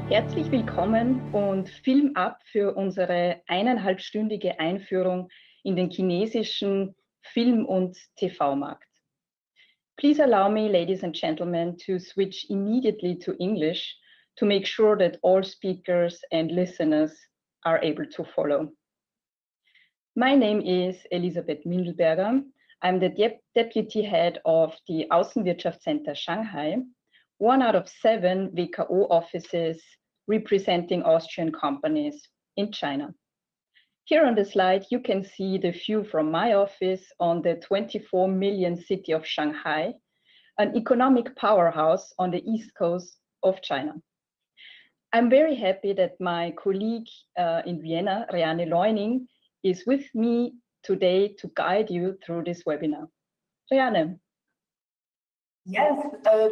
Herzlich willkommen und Film ab für unsere 1,5-stündige Einführung in den chinesischen Film- und TV-Markt. Please allow me, ladies and gentlemen, to switch immediately to English to make sure that all speakers and listeners are able to follow. My name is Elisabeth Mindelberger. I'm the Deputy Head of the AußenwirtschaftsCenter Shanghai, one out of 7 WKO offices representing Austrian companies in China. Here on the slide, you can see the view from my office on the 24 million city of Shanghai, an economic powerhouse on the east coast of China. I'm very happy that my colleague in Vienna, Reane Leuning, is with me today to guide you through this webinar. Reane. Yes,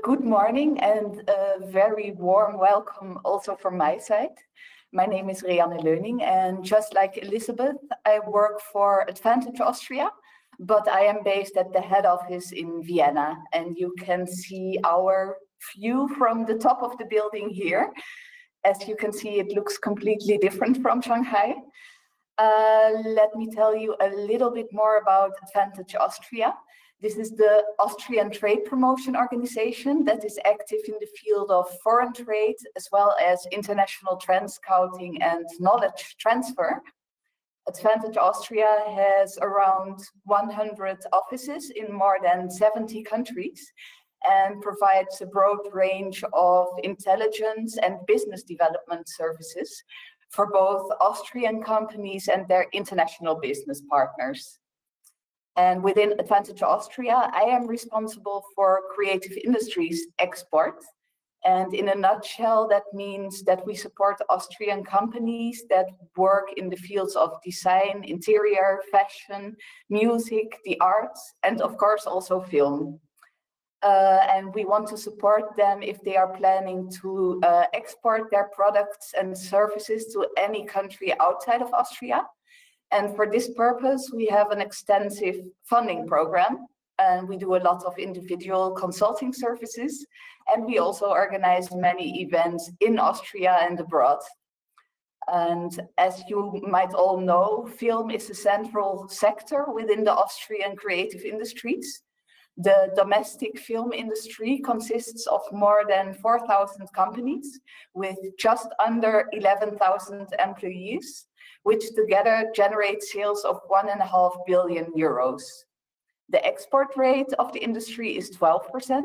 good morning and a very warm welcome also from my side. My name is Reane Leuning, and just like Elizabeth, I work for Advantage Austria, but I am based at the head office in Vienna, and you can see our view from the top of the building here. As you can see, it looks completely different from Shanghai. Let me tell you a little bit more about Advantage Austria. This is the Austrian trade promotion organization that is active in the field of foreign trade, as well as international trend scouting and knowledge transfer. Advantage Austria has around 100 offices in more than 70 countries and provides a broad range of intelligence and business development services for both Austrian companies and their international business partners. And within Advantage Austria, I am responsible for creative industries export. And in a nutshell, that means that we support Austrian companies that work in the fields of design, interior, fashion, music, the arts, and of course also film. And we want to support them if they are planning to export their products and services to any country outside of Austria. And for this purpose, we have an extensive funding program, and we do a lot of individual consulting services, and we also organize many events in Austria and abroad. And as you might all know, film is a central sector within the Austrian creative industries. The domestic film industry consists of more than 4,000 companies with just under 11,000 employees, which together generate sales of 1.5 billion euros. The export rate of the industry is 12%,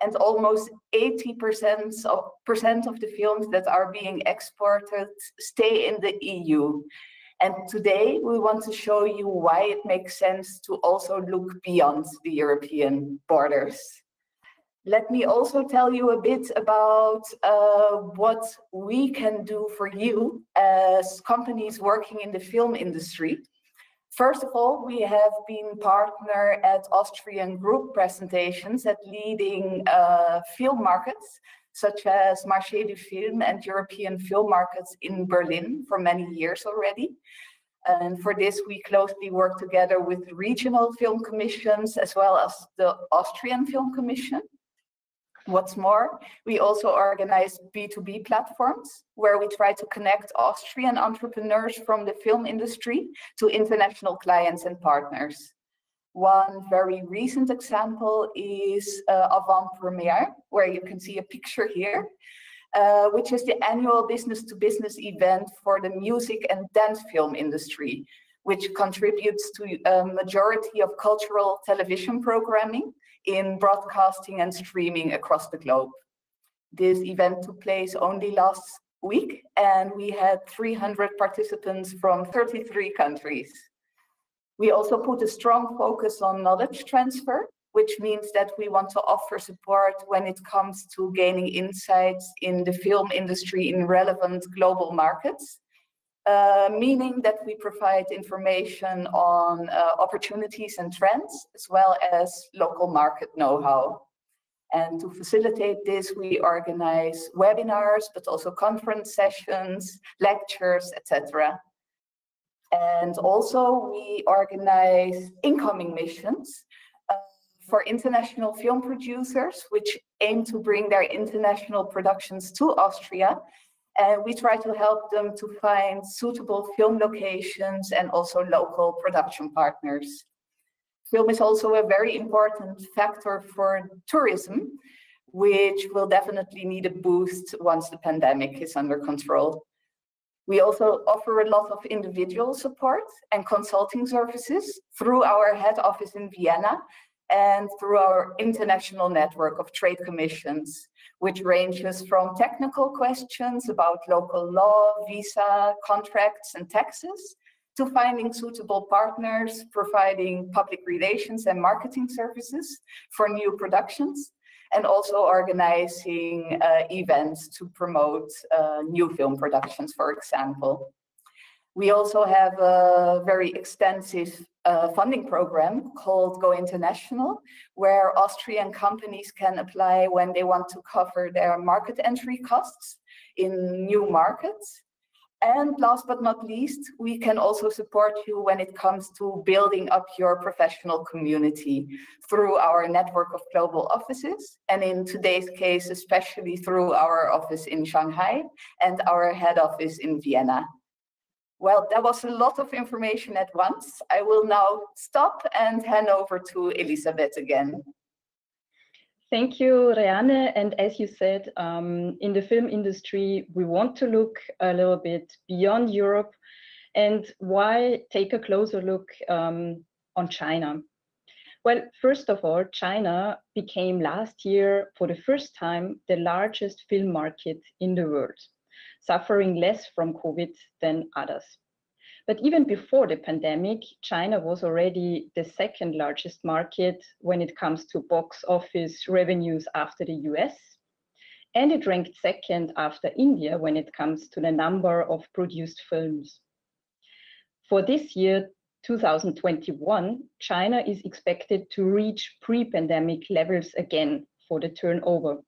and almost 80% of the films that are being exported stay in the EU. And today we want to show you why it makes sense to also look beyond the European borders. Let me also tell you a bit about what we can do for you as companies working in the film industry. First of all, we have been partner at Austrian group presentations at leading film markets, such as Marché du Film and European film markets in Berlin for many years already. And for this, we closely work together with regional film commissions as well as the Austrian Film Commission. What's more, we also organize B2B platforms where we try to connect Austrian entrepreneurs from the film industry to international clients and partners. One very recent example is Avant Premiere, where you can see a picture here, which is the annual business-to-business event for the music and dance film industry, which contributes to a majority of cultural television programming in broadcasting and streaming across the globe. This event took place only last week, and we had 300 participants from 33 countries. We also put a strong focus on knowledge transfer, which means that we want to offer support when it comes to gaining insights in the film industry in relevant global markets. Meaning that we provide information on opportunities and trends, as well as local market know-how. And to facilitate this, we organize webinars, but also conference sessions, lectures, etc. And also we organize incoming missions for international film producers, which aim to bring their international productions to Austria And we try to help them to find suitable film locations and also local production partners. Film is also a very important factor for tourism, which will definitely need a boost once the pandemic is under control. We also offer a lot of individual support and consulting services through our head office in Vienna and through our international network of trade commissions, which ranges from technical questions about local law, visa, contracts, and taxes, to finding suitable partners, providing public relations and marketing services for new productions, and also organizing events to promote new film productions, for example. We also have a very extensive funding program called Go International, where Austrian companies can apply when they want to cover their market entry costs in new markets. And last but not least, we can also support you when it comes to building up your professional community through our network of global offices, and in today's case, especially through our office in Shanghai and our head office in Vienna. Well, that was a lot of information at once. I will now stop and hand over to Elisabeth again. Thank you, Reanne. And as you said, in the film industry, we want to look a little bit beyond Europe. And why take a closer look on China? Well, first of all, China became last year, for the first time, the largest film market in the world, suffering less from COVID than others. But even before the pandemic, China was already the second largest market when it comes to box office revenues after the US. And it ranked second after India when it comes to the number of produced films. For this year, 2021, China is expected to reach pre-pandemic levels again for the turnover.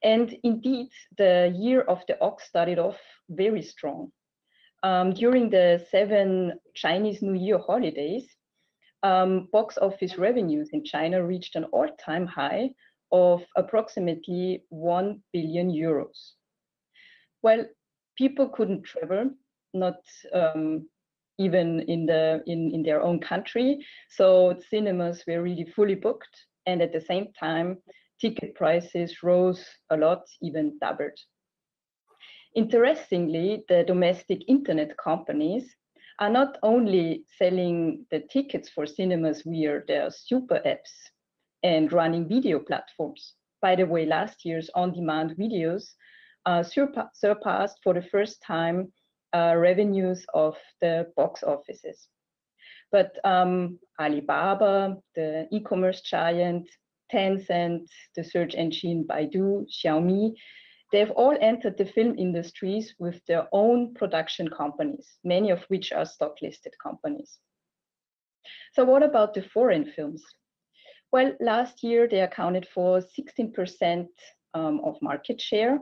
And indeed, the year of the ox started off very strong. During the 7 Chinese New Year holidays, box office revenues in China reached an all-time high of approximately 1 billion euros. Well, people couldn't travel, not even in their own country, so cinemas were really fully booked, and at the same time, ticket prices rose a lot, even doubled. Interestingly, the domestic internet companies are not only selling the tickets for cinemas via their super apps and running video platforms. By the way, last year's on-demand videos surpassed for the first time revenues of the box offices. But Alibaba, the e-commerce giant, Tencent, the search engine Baidu, Xiaomi, they've all entered the film industries with their own production companies, many of which are stock-listed companies. So what about the foreign films? Well, last year they accounted for 16% of market share,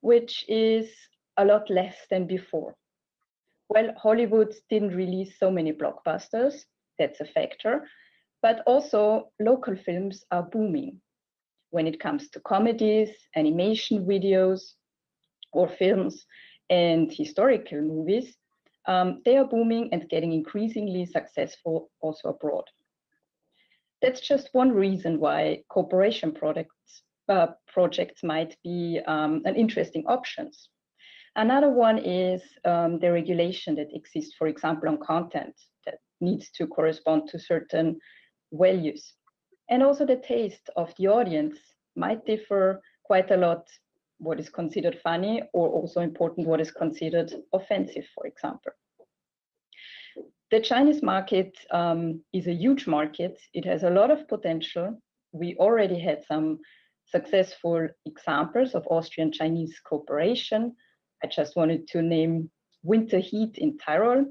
which is a lot less than before. Well, Hollywood didn't release so many blockbusters, that's a factor, but also local films are booming. When it comes to comedies, animation videos, or films and historical movies, they are booming and getting increasingly successful also abroad. That's just one reason why cooperation projects might be an interesting option. Another one is the regulation that exists, for example, on content that needs to correspond to certain values. And also the taste of the audience might differ quite a lot, what is considered funny, or also important, what is considered offensive, for example. The Chinese market is a huge market. It has a lot of potential. We already had some successful examples of Austrian-Chinese cooperation. I just wanted to name Winter Heat in Tyrol,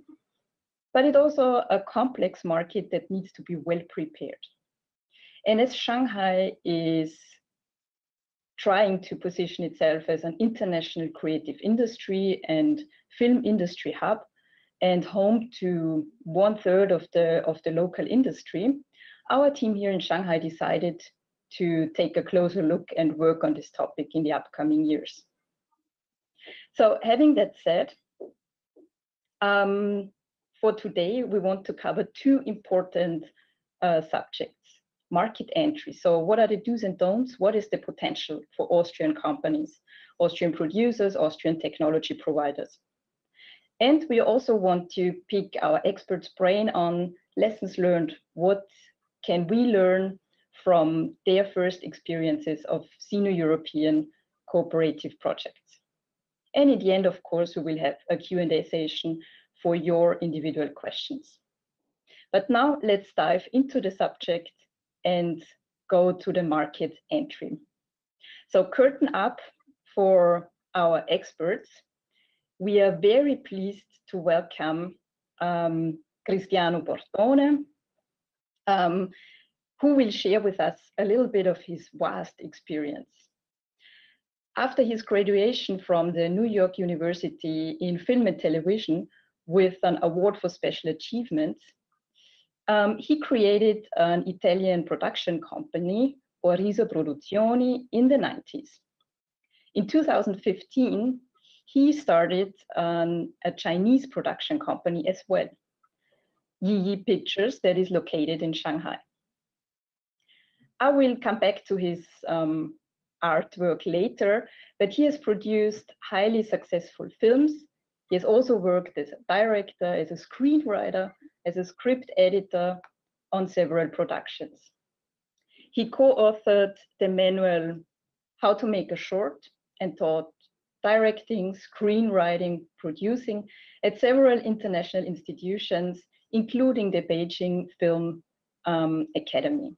but it's also a complex market that needs to be well prepared. And as Shanghai is trying to position itself as an international creative industry and film industry hub, and home to 1/3 of the local industry, our team here in Shanghai decided to take a closer look and work on this topic in the upcoming years. So having that said, for today, we want to cover two important subjects: market entry. So what are the do's and don'ts? What is the potential for Austrian companies, Austrian producers, Austrian technology providers? And we also want to pick our experts' brain on lessons learned. What can we learn from their first experiences of Sino-European cooperative projects? And in the end, of course, we will have a Q&A session for your individual questions. But now let's dive into the subject and go to the market entry. So curtain up for our experts. We are very pleased to welcome Cristiano Bortone, who will share with us a little bit of his vast experience. After his graduation from the New York University in Film and Television with an award for special achievements, he created an Italian production company, Orizo Produzioni, in the 90s. In 2015, he started a Chinese production company as well, Yi Pictures, that is located in Shanghai. I will come back to his artwork later, but he has produced highly successful films. He has also worked as a director, as a screenwriter, as a script editor on several productions. He co-authored the manual How to Make a Short and taught directing, screenwriting, producing at several international institutions, including the Beijing Film Academy.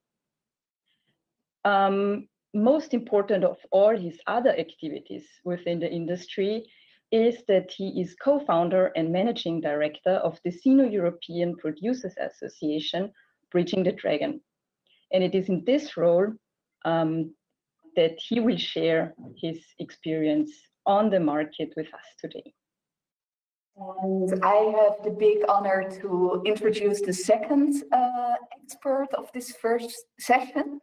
Most important of all his other activities within the industry is that he is co-founder and managing director of the Sino-European Producers Association, Bridging the Dragon. And it is in this role that he will share his experience on the market with us today. And I have the big honor to introduce the second expert of this first session,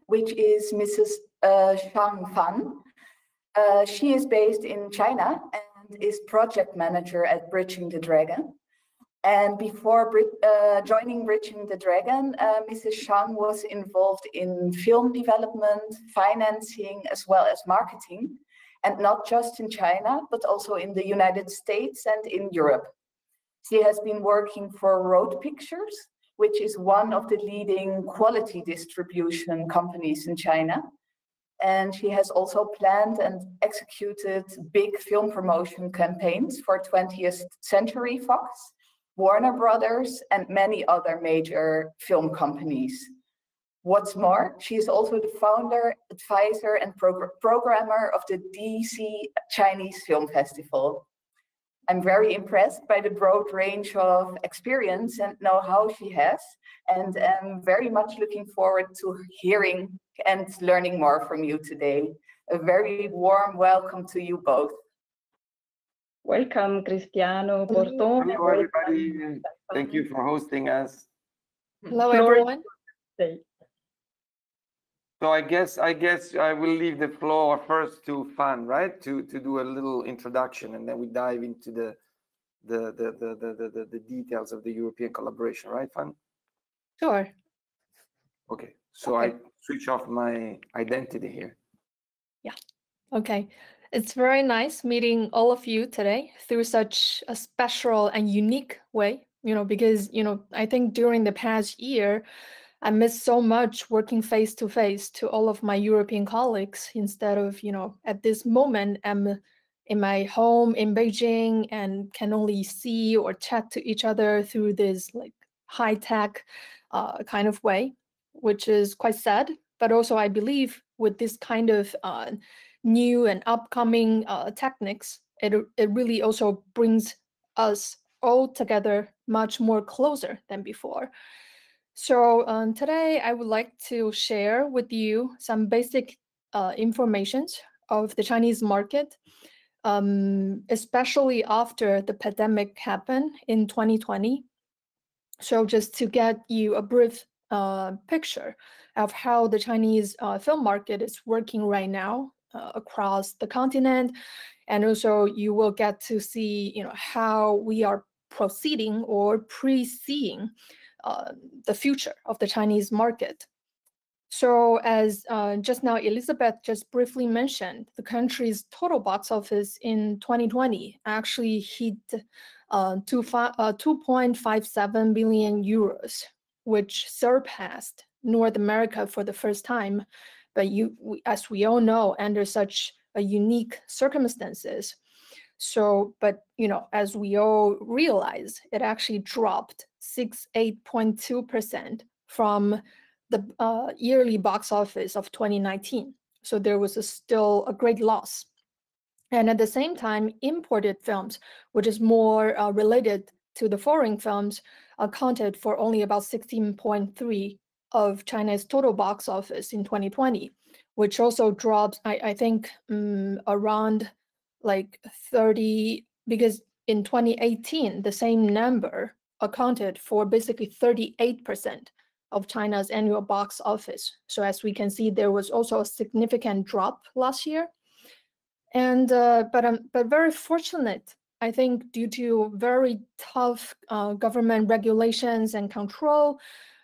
which is Mrs. Zhang Fan. She is based in China and is project manager at Bridging the Dragon. And before joining Bridging the Dragon, Mrs. Zhang was involved in film development, financing, as well as marketing, and not just in China, but also in the United States and in Europe. She has been working for Road Pictures, which is one of the leading quality distribution companies in China. And she has also planned and executed big film promotion campaigns for 20th Century Fox, Warner Brothers, and many other major film companies. What's more, she is also the founder, advisor, and programmer of the DC Chinese Film Festival. I'm very impressed by the broad range of experience and know-how she has, and I'm very much looking forward to hearing and learning more from you today. A very warm welcome to you both. Welcome, Cristiano Bortone. Hello, everybody. Thank you for hosting us. Hello, everyone. So I guess I will leave the floor first to Fan, right? To do a little introduction, and then we dive into the details of the European collaboration, right, Fan? Sure. Okay. So I switch off my identity here. Yeah. Okay. It's very nice meeting all of you today through such a special and unique way, because, I think during the past year, I missed so much working face to face to all of my European colleagues instead of, at this moment, I'm in my home in Beijing and can only see or chat to each other through this like high-tech kind of way, which is quite sad. But also I believe with this kind of new and upcoming techniques, it really also brings us all together much more closer than before. So today I would like to share with you some basic information of the Chinese market, especially after the pandemic happened in 2020. So just to get you a brief picture of how the Chinese film market is working right now across the continent. And also you will get to see, how we are proceeding or pre-seeing the future of the Chinese market. So as just now Elizabeth just briefly mentioned, the country's total box office in 2020 actually hit 2.57 billion euros, which surpassed North America for the first time. But as we all know, under such a unique circumstances. So, but as we all realize, it actually dropped 8.2% from the yearly box office of 2019. So there was still a great loss. And at the same time, imported films, which is more related to the foreign films, accounted for only about 16.3% of China's total box office in 2020, which also dropped, I think, around like 30, because in 2018, the same number accounted for basically 38% of China's annual box office. So as we can see, there was also a significant drop last year. And but very fortunate, I think, due to very tough government regulations and control,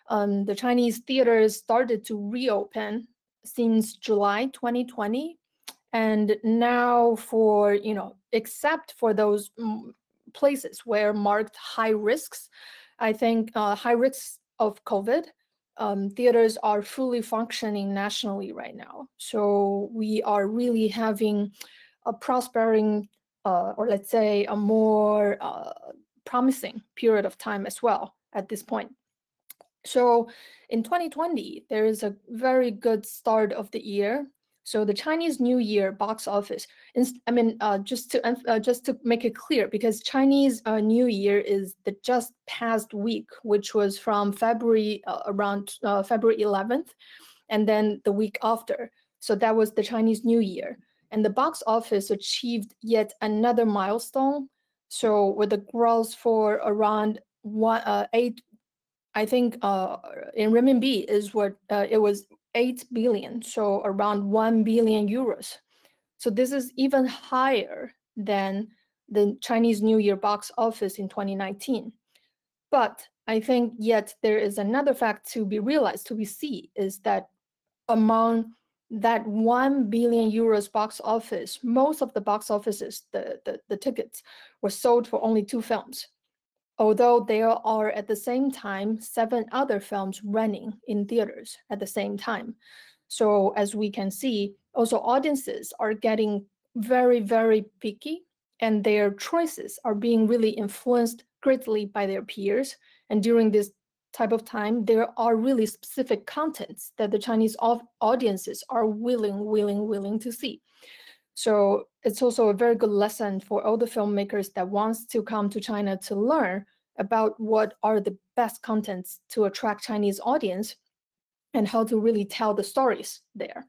the Chinese theaters started to reopen since July 2020. And now for, except for those places where marked high risks, I think high risks of COVID, theaters are fully functioning nationally right now. So we are really having a prospering, or let's say a more promising period of time as well at this point. So in 2020, there is a very good start of the year. So the Chinese New Year box office, just to make it clear, because Chinese New Year is the just past week, which was from February, around February 11th, and then the week after. So that was the Chinese New Year. And the box office achieved yet another milestone. So with a growth for around 8, I think in renminbi is what it was 8 billion, so around 1 billion euros. So this is even higher than the Chinese New Year box office in 2019. But I think yet there is another fact to be realized, to be seen, is that among that 1 billion euros box office, most of the box offices, the tickets were sold for only 2 films. Although there are at the same time 7 other films running in theaters at the same time. So as we can see, also audiences are getting very, very picky, and their choices are being really influenced greatly by their peers. And during this type of time, there are really specific contents that the Chinese audiences are willing to see. So it's also a very good lesson for all the filmmakers that wants to come to China to learn about what are the best contents to attract Chinese audience and how to really tell the stories there.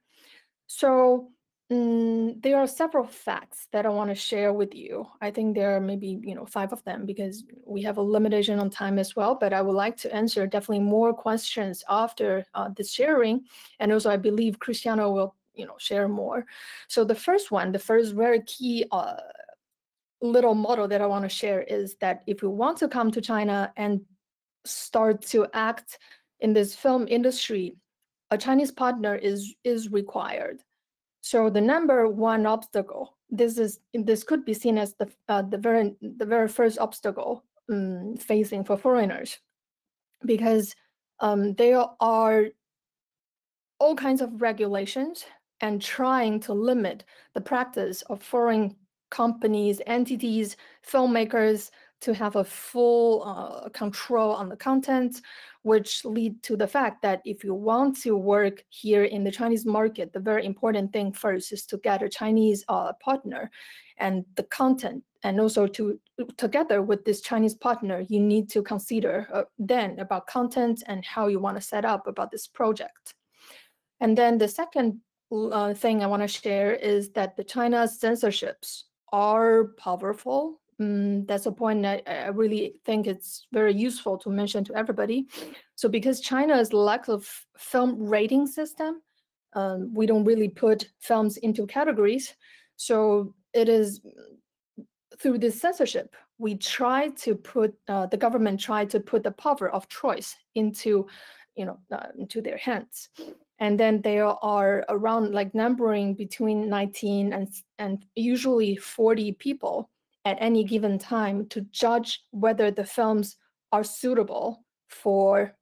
So there are several facts that I want to share with you. I think there are maybe 5 of them, because we have a limitation on time as well, but I would like to answer definitely more questions after this sharing. And also I believe Cristiano will share more. So the first very key little model that I want to share is that if you want to come to China and start to act in this film industry, a Chinese partner is required. So the number one obstacle, this could be seen as the very first obstacle facing for foreigners, because there are all kinds of regulations and trying to limit the practice of foreign companies, entities, filmmakers to have a full control on the content, which lead to the fact that if you want to work here in the Chinese market, the very important thing first is to get a Chinese partner, and the content, and also together with this Chinese partner, you need to consider then about content and how you want to set up about this project. And then the second thing I want to share is that the China's censorships are powerful. That's a point that I really think it's very useful to mention to everybody. So because China's lack of film rating system, we don't really put films into categories. So it is through this censorship, we try to put, the government tried to put the power of choice into, into their hands. And then there are around, like, numbering between 19 and usually 40 people at any given time to judge whether the films are suitable for,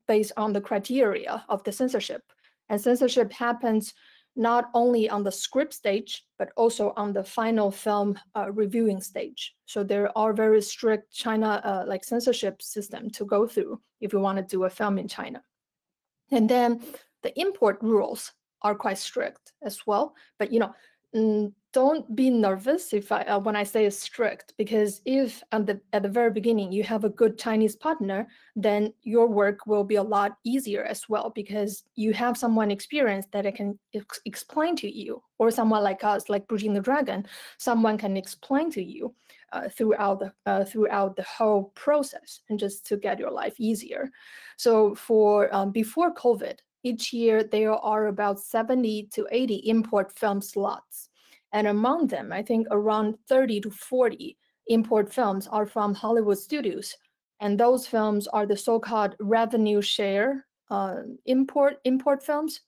based on the criteria of the censorship. And censorship happens not only on the script stage, but also on the final film reviewing stage. So there are very strict China like censorship system to go through if you want to do a film in China. And then the import rules are quite strict as well. But don't be nervous if when I say strict, because if at the very beginning you have a good Chinese partner, then your work will be a lot easier as well, because you have someone experienced that can explain to you, or someone like us, like Bridging the Dragon, someone can explain to you throughout the whole process, and just to get your life easier. So for before COVID, each year there are about 70 to 80 import film slots. And among them, I think around 30 to 40 import films are from Hollywood studios. And those films are the so-called revenue share import films.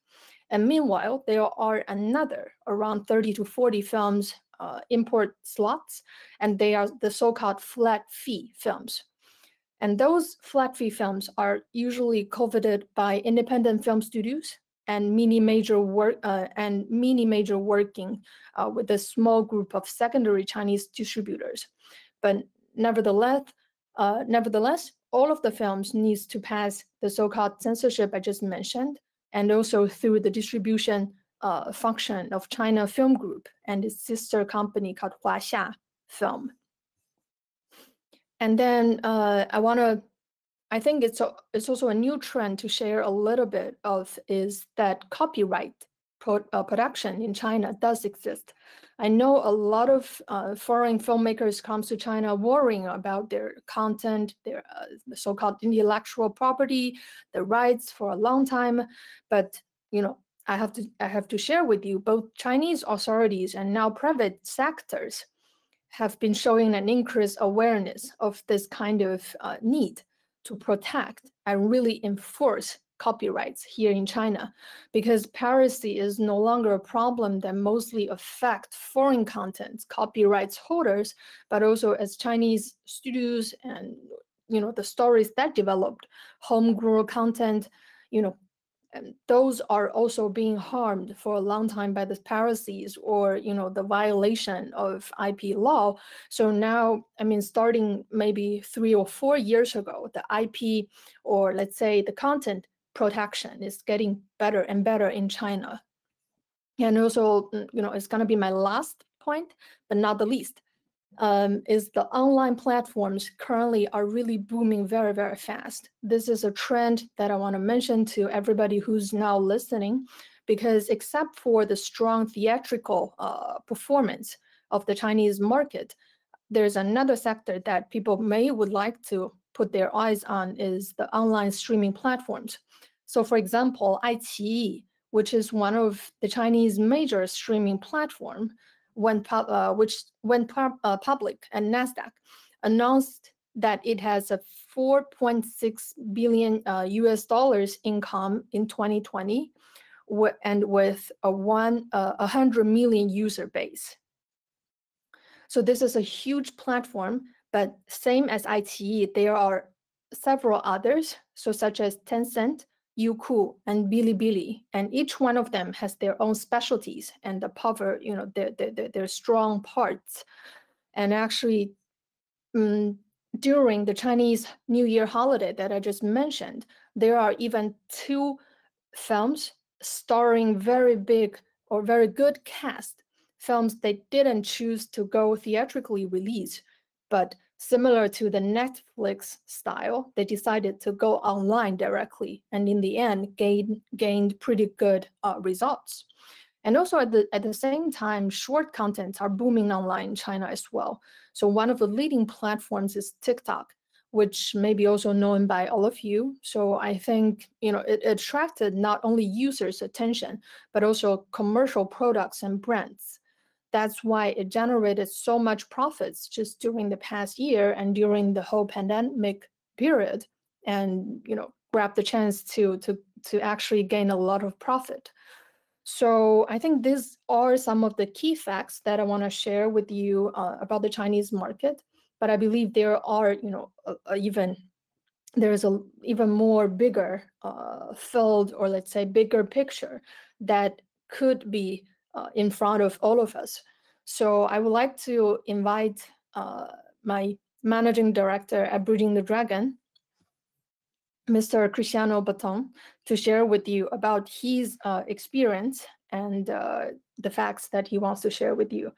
And meanwhile, there are another around 30 to 40 films import slots, and they are the so-called flat fee films. And those flat fee films are usually coveted by independent film studios and mini major working with a small group of secondary Chinese distributors. But nevertheless, all of the films needs to pass the so-called censorship I just mentioned, and also through the distribution function of China Film Group and its sister company called Huaxia Film. And then I think it's also a new trend to share a little bit of, is that copyright production in China does exist. I know a lot of foreign filmmakers come to China worrying about their content, their the so-called intellectual property, the rights for a long time. But I have to share with you, both Chinese authorities and now private sectors have been showing an increased awareness of this kind of need to protect and really enforce copyrights here in China, because piracy is no longer a problem that mostly affects foreign content copyrights holders, but also as Chinese studios and the stories that developed homegrown content, and those are also being harmed for a long time by the piracies or the violation of IP law. So now, starting maybe 3 or 4 years ago, the IP, or let's say the content protection, is getting better and better in China. And also, it's going to be my last point, but not the least, is the online platforms currently are really booming very, very fast. This is a trend that I want to mention to everybody who's now listening, because except for the strong theatrical performance of the Chinese market, there's another sector that people would like to put their eyes on, is the online streaming platforms. So for example, iQIYI, which is one of the Chinese major streaming platform, which went public, and NASDAQ announced that it has a $4.6 billion US income in 2020, and with a 100 million user base. So this is a huge platform, but same as iQIYI, there are several others, so such as Tencent, Youku, and Bilibili, and each one of them has their own specialties and the power, their strong parts. And actually, during the Chinese New Year holiday that I just mentioned, there are even 2 films starring very big or very good cast, films they didn't choose to go theatrically release, but similar to the Netflix style, they decided to go online directly, and in the end gained pretty good results. And also at the same time, short contents are booming online in China as well. So one of the leading platforms is TikTok, which may be also known by all of you. So I think, it attracted not only users' attention, but also commercial products and brands. That's why it generated so much profits just during the past year and during the whole pandemic period, and grab the chance to actually gain a lot of profit. So I think these are some of the key facts that I want to share with you about the Chinese market. But I believe there are, there's a even more bigger field, or let's say bigger picture, that could be in front of all of us. So I would like to invite my managing director at Breeding the Dragon, Mr. Cristiano Bortone, to share with you about his experience and the facts that he wants to share with you.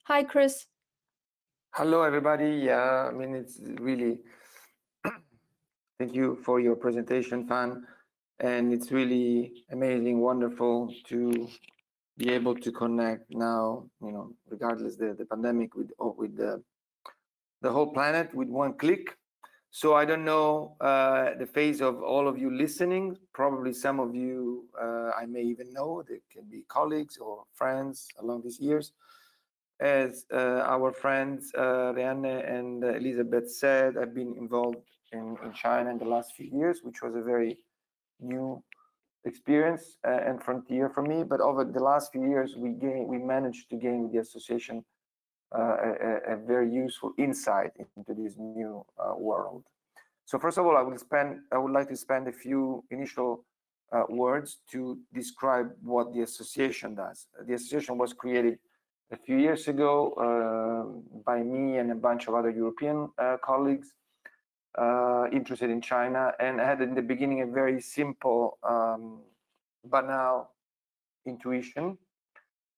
Hi, Chris. Hello, everybody. Yeah, I mean, it's really, thank you for your presentation, Fan. And it's really amazing, wonderful to be able to connect now, regardless the pandemic with the whole planet with one click. So I don't know the face of all of you listening. Probably some of you I may even know. They can be colleagues or friends along these years. As our friends Rianne and Elizabeth said, I've been involved in China in the last few years, which was a very new experience and frontier for me. But over the last few years, we managed to gain with the association a very useful insight into this new world. So first of all, I would like to spend a few initial words to describe what the association does. The association was created a few years ago by me and a bunch of other European colleagues interested in China, and had in the beginning a very simple, banal intuition.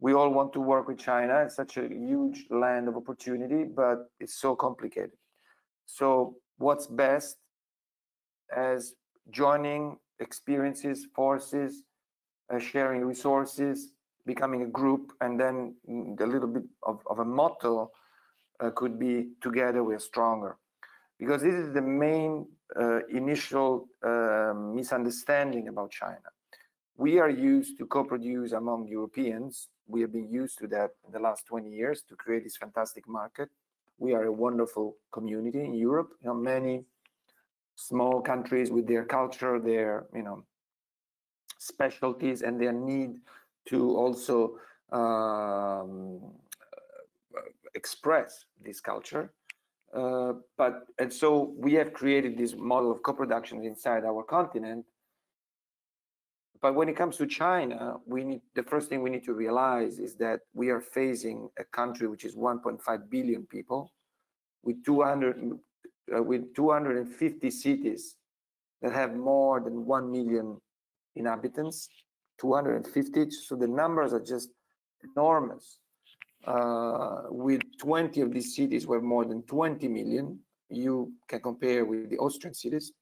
We all want to work with China. It's such a huge land of opportunity, but it's so complicated. So what's best as joining experiences, forces, sharing resources, becoming a group, and then a little bit of a motto could be together we're stronger. Because this is the main initial misunderstanding about China. We are used to co-produce among Europeans. We have been used to that in the last 20 years to create this fantastic market. We are a wonderful community in Europe. Many small countries with their culture, their specialties, and their need to also express this culture. And so we have created this model of co-production inside our continent. But when it comes to China, the first thing we need to realize is that we are facing a country which is 1.5 billion people with 250 cities that have more than 1 million inhabitants, 250. So the numbers are just enormous. With 20 of these cities where more than 20 million, you can compare with the Austrian cities.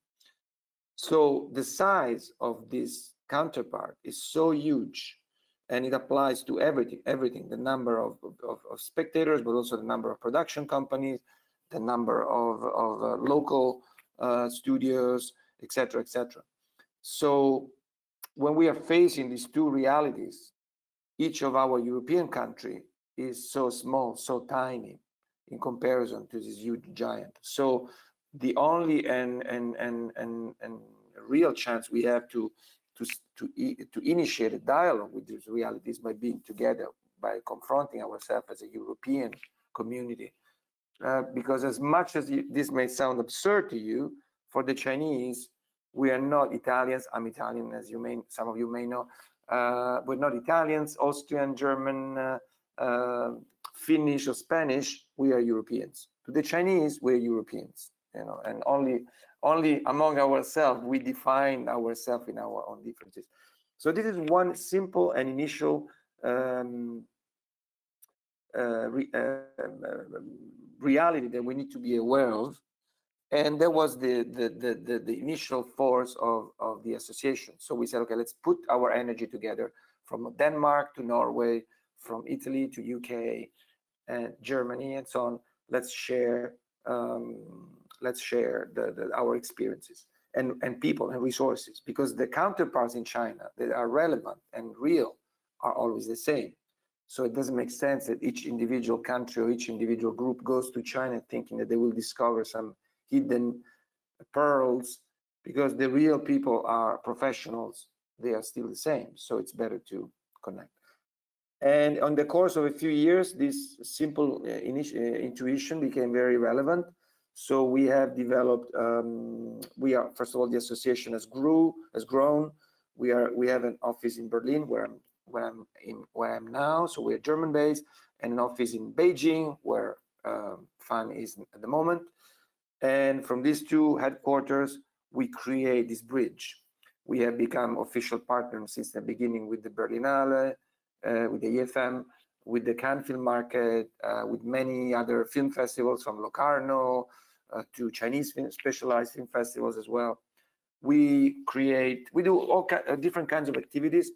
So the size of this counterpart is so huge, and it applies to everything, the number of spectators, but also the number of production companies, the number of local studios, etc., etc. So when we are facing these two realities, each of our European country is so small, so tiny in comparison to this huge giant. So the only and real chance we have to initiate a dialogue with these realities by being together, by confronting ourselves as a European community. Because as much as this may sound absurd to you, for the Chinese, we are not Italians. I'm Italian, as some of you may know. We're not Italians, Austrian, German, Finnish, or Spanish. We are Europeans. To the Chinese, we're Europeans. And only among ourselves we define ourselves in our own differences. So this is one simple and initial reality that we need to be aware of, and that was the initial force of the association. So we said, okay, let's put our energy together, from Denmark to Norway, from Italy to UK and Germany and so on. Let's share let's share our experiences and people and resources, because the counterparts in China that are relevant and real are always the same. So it doesn't make sense that each individual country or each individual group goes to China thinking that they will discover some hidden pearls, because the real people are professionals. They are still the same. So it's better to connect. And on the course of a few years, this simple intuition became very relevant. So we have developed, we are, first of all, the association has grown. We have an office in Berlin where I'm now, so we're German based, and an office in Beijing where FAN is at the moment. And from these two headquarters, we create this bridge. We have become official partners since the beginning with the Berlinale, with the EFM, with the Cannes Film Market, with many other film festivals from Locarno to Chinese specialized film festivals as well. We do all different kinds of activities.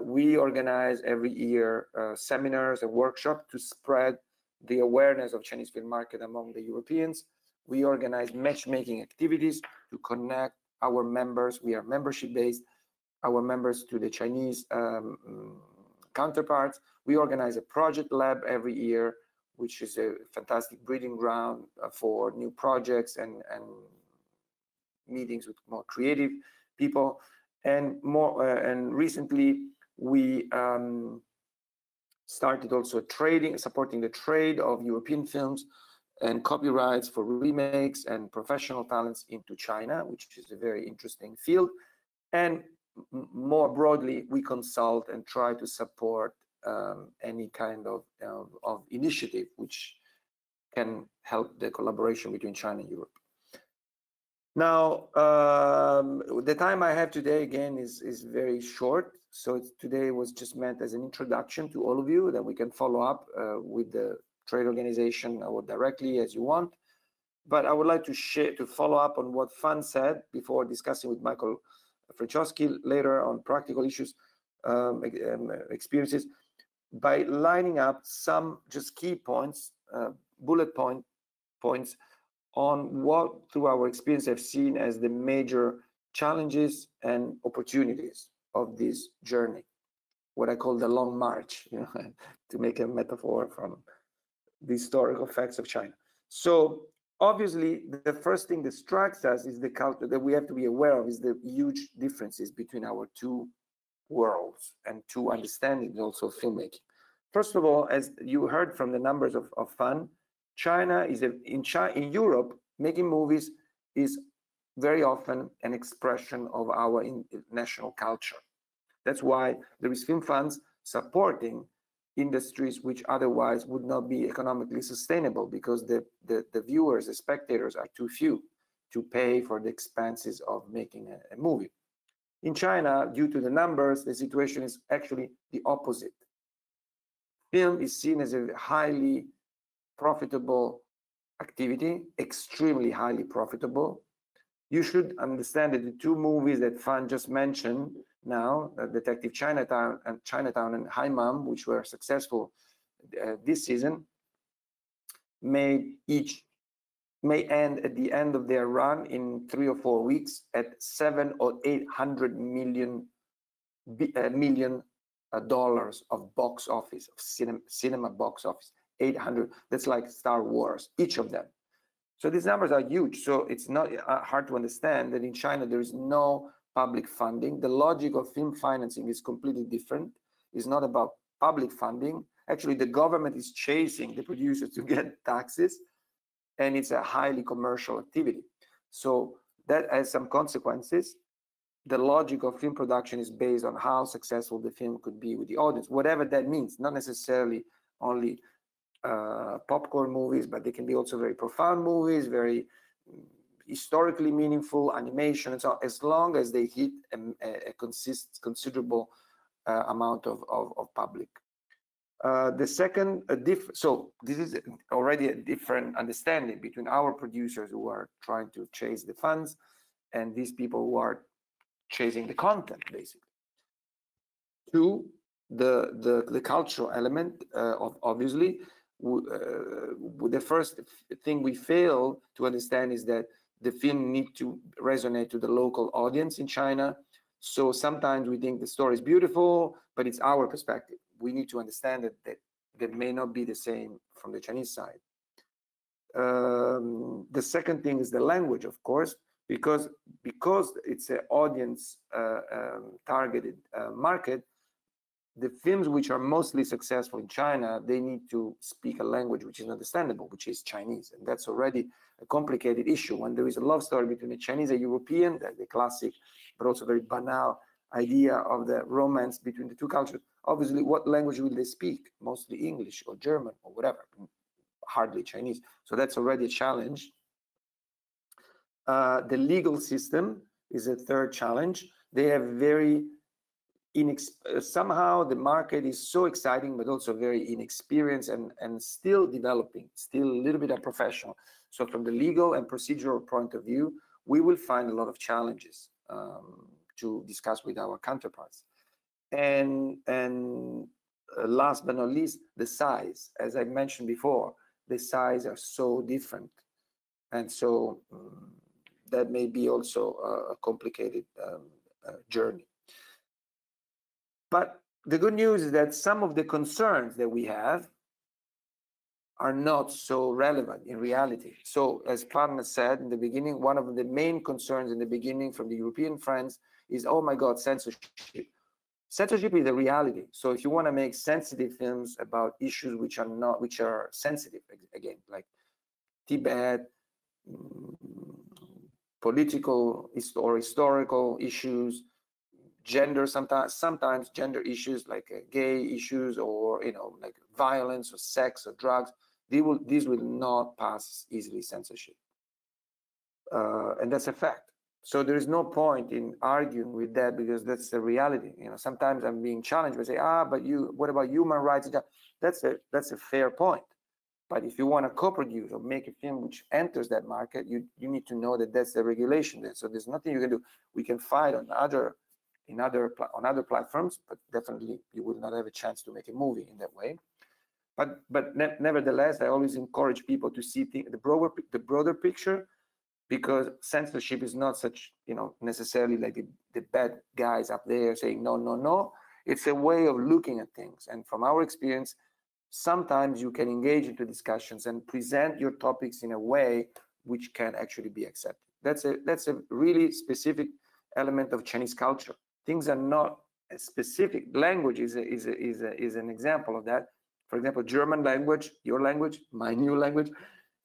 We organize every year seminars and workshops to spread the awareness of Chinese film market among the Europeans. We organize matchmaking activities to connect our members. We are membership based, our members to the Chinese counterparts. We organize a project lab every year, which is a fantastic breeding ground for new projects and meetings with more creative people. And recently we started also supporting the trade of European films and copyrights for remakes and professional talents into China, which is a very interesting field. And more broadly, we consult and try to support any kind of initiative which can help the collaboration between China and Europe. Now, the time I have today, again, is very short. So today was just meant as an introduction to all of you, that we can follow up with the trade organization or directly as you want. But I would like to follow up on what FAN said before discussing with Michael Frenschkowski later on practical issues, experiences, by lining up some just key points, bullet points on what, through our experience, have seen as the major challenges and opportunities of this journey, what I call the long march, to make a metaphor from the historical facts of China. So obviously, the first thing that strikes us is the culture that we have to be aware of, is the huge differences between our two worlds and two understandings also of filmmaking. First of all, as you heard from the numbers of FAN, China is in Europe, making movies is very often an expression of our national culture. That's why there is film funds supporting industries which otherwise would not be economically sustainable, because the viewers, the spectators, are too few to pay for the expenses of making a movie. In China, due to the numbers, the situation is actually the opposite. Film is seen as a highly profitable activity, extremely highly profitable. You should understand that the two movies that FAN just mentioned now, Detective Chinatown and Hi Mom, which were successful this season, may end at the end of their run in 3 or 4 weeks at $700 or $800 million dollars of box office, of cinema box office. 800, that's like Star Wars, each of them. So these numbers are huge. So it's not hard to understand that in China there is no public funding. The logic of film financing is completely different. It's not about public funding. Actually, the government is chasing the producers to get taxes, and it's a highly commercial activity. So that has some consequences. The logic of film production is based on how successful the film could be with the audience, whatever that means, not necessarily only popcorn movies, but they can be also very profound movies, very historically meaningful animation, and so on, as long as they hit a considerable amount of public. The second, so this is already a different understanding between our producers who are trying to chase the funds and these people who are chasing the content, basically. Two, the cultural element of obviously, the first thing we fail to understand is that the film need to resonate to the local audience in China. So sometimes we think the story is beautiful, but it's our perspective. We need to understand that may not be the same from the Chinese side. The second thing is the language, of course, because it's an audience targeted market. The films which are mostly successful in China, they need to speak a language which is understandable, which is Chinese. And that's already a complicated issue. When there is a love story between a Chinese and European, that's the classic, but also very banal idea of the romance between the two cultures. Obviously, what language will they speak? Mostly English or German or whatever, hardly Chinese. So that's already a challenge. The legal system is a third challenge. They have very somehow the market is so exciting, but also very inexperienced and still developing, still a little bit unprofessional. So from the legal and procedural point of view, we will find a lot of challenges to discuss with our counterparts. And last but not least, the size. As I mentioned before, the size are so different. And so that may be also a complicated journey. But the good news is that some of the concerns that we have are not so relevant in reality. So as Pan said in the beginning, one of the main concerns in the beginning from the European friends is, oh my God, censorship. Censorship is a reality. So if you want to make sensitive films about issues which are sensitive, again, like Tibet, political or historical issues, gender, sometimes gender issues like gay issues, or like violence or sex or drugs, these will not pass easily censorship, and that's a fact. So there is no point in arguing with that, because that's the reality. Sometimes I'm being challenged by say, but what about human rights? That's a fair point. But if you want to co-produce or make a film which enters that market, you need to know that that's the regulation there. So there's nothing you can do. We can fight on other platforms, but definitely you will not have a chance to make a movie in that way. But nevertheless, I always encourage people to see the broader picture, because censorship is not such, necessarily like the bad guys up there saying no, no, no. It's a way of looking at things. And from our experience, sometimes you can engage into discussions and present your topics in a way which can actually be accepted. That's a really specific element of Chinese culture. Things are not specific. Language is an example of that. For example, German language, your language, my new language,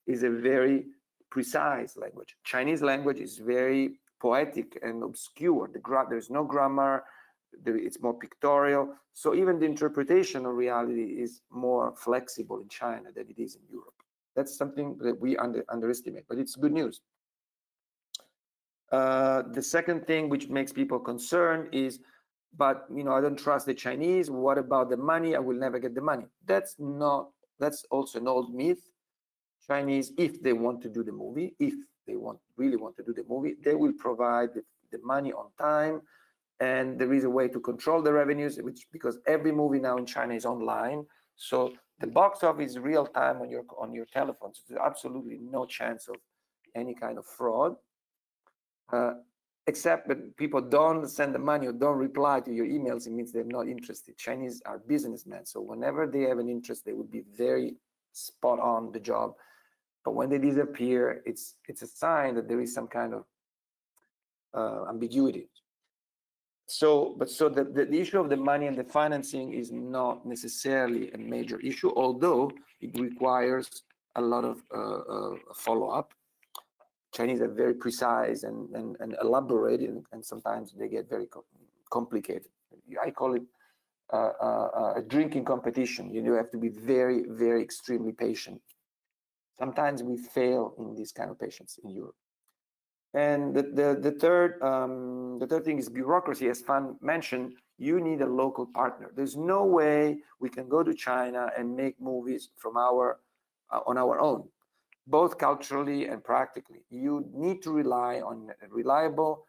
is a very precise language. Chinese language is very poetic and obscure. There's no grammar. It's more pictorial. So even the interpretation of reality is more flexible in China than it is in Europe. That's something that we underestimate, but it's good news. The second thing which makes people concerned is, but I don't trust the Chinese. What about the money? I will never get the money. That's also an old myth. Chinese, if they want to do the movie, really want to do the movie, they will provide the money on time, and there is a way to control the revenues, because every movie now in China is online. So the box office is real time on your telephone. So there's absolutely no chance of any kind of fraud. Except that people don't send the money or don't reply to your emails, it means they're not interested. Chinese are businessmen, so whenever they have an interest, they would be very spot on the job. But when they disappear, it's a sign that there is some kind of ambiguity. So the issue of the money and the financing is not necessarily a major issue, although it requires a lot of follow-up. Chinese are very precise and elaborated, and sometimes they get very complicated. I call it a drinking competition. You have to be very, very extremely patient. Sometimes we fail in this kind of patience in Europe. And the third thing is bureaucracy. As Fan mentioned, you need a local partner. There's no way we can go to China and make movies from on our own, both culturally and practically. You need to rely on a reliable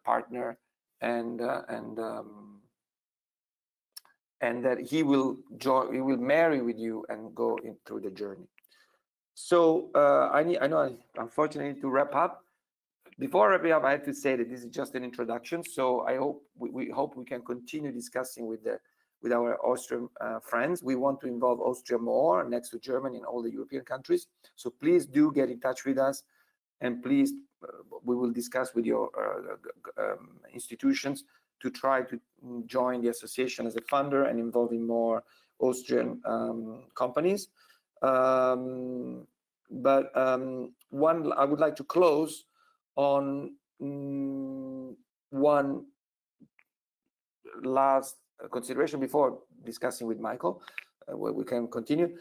partner and and that he will marry with you and go through the journey. So I know unfortunately to wrap up. Before wrapping up, I have to say that this is just an introduction. So I hope we hope we can continue discussing with our Austrian friends. We want to involve Austria more next to Germany and all the European countries. So please do get in touch with us, and please we will discuss with your institutions to try to join the association as a funder and involving more Austrian companies. But I would like to close on one last consideration before discussing with Michael, where we can continue.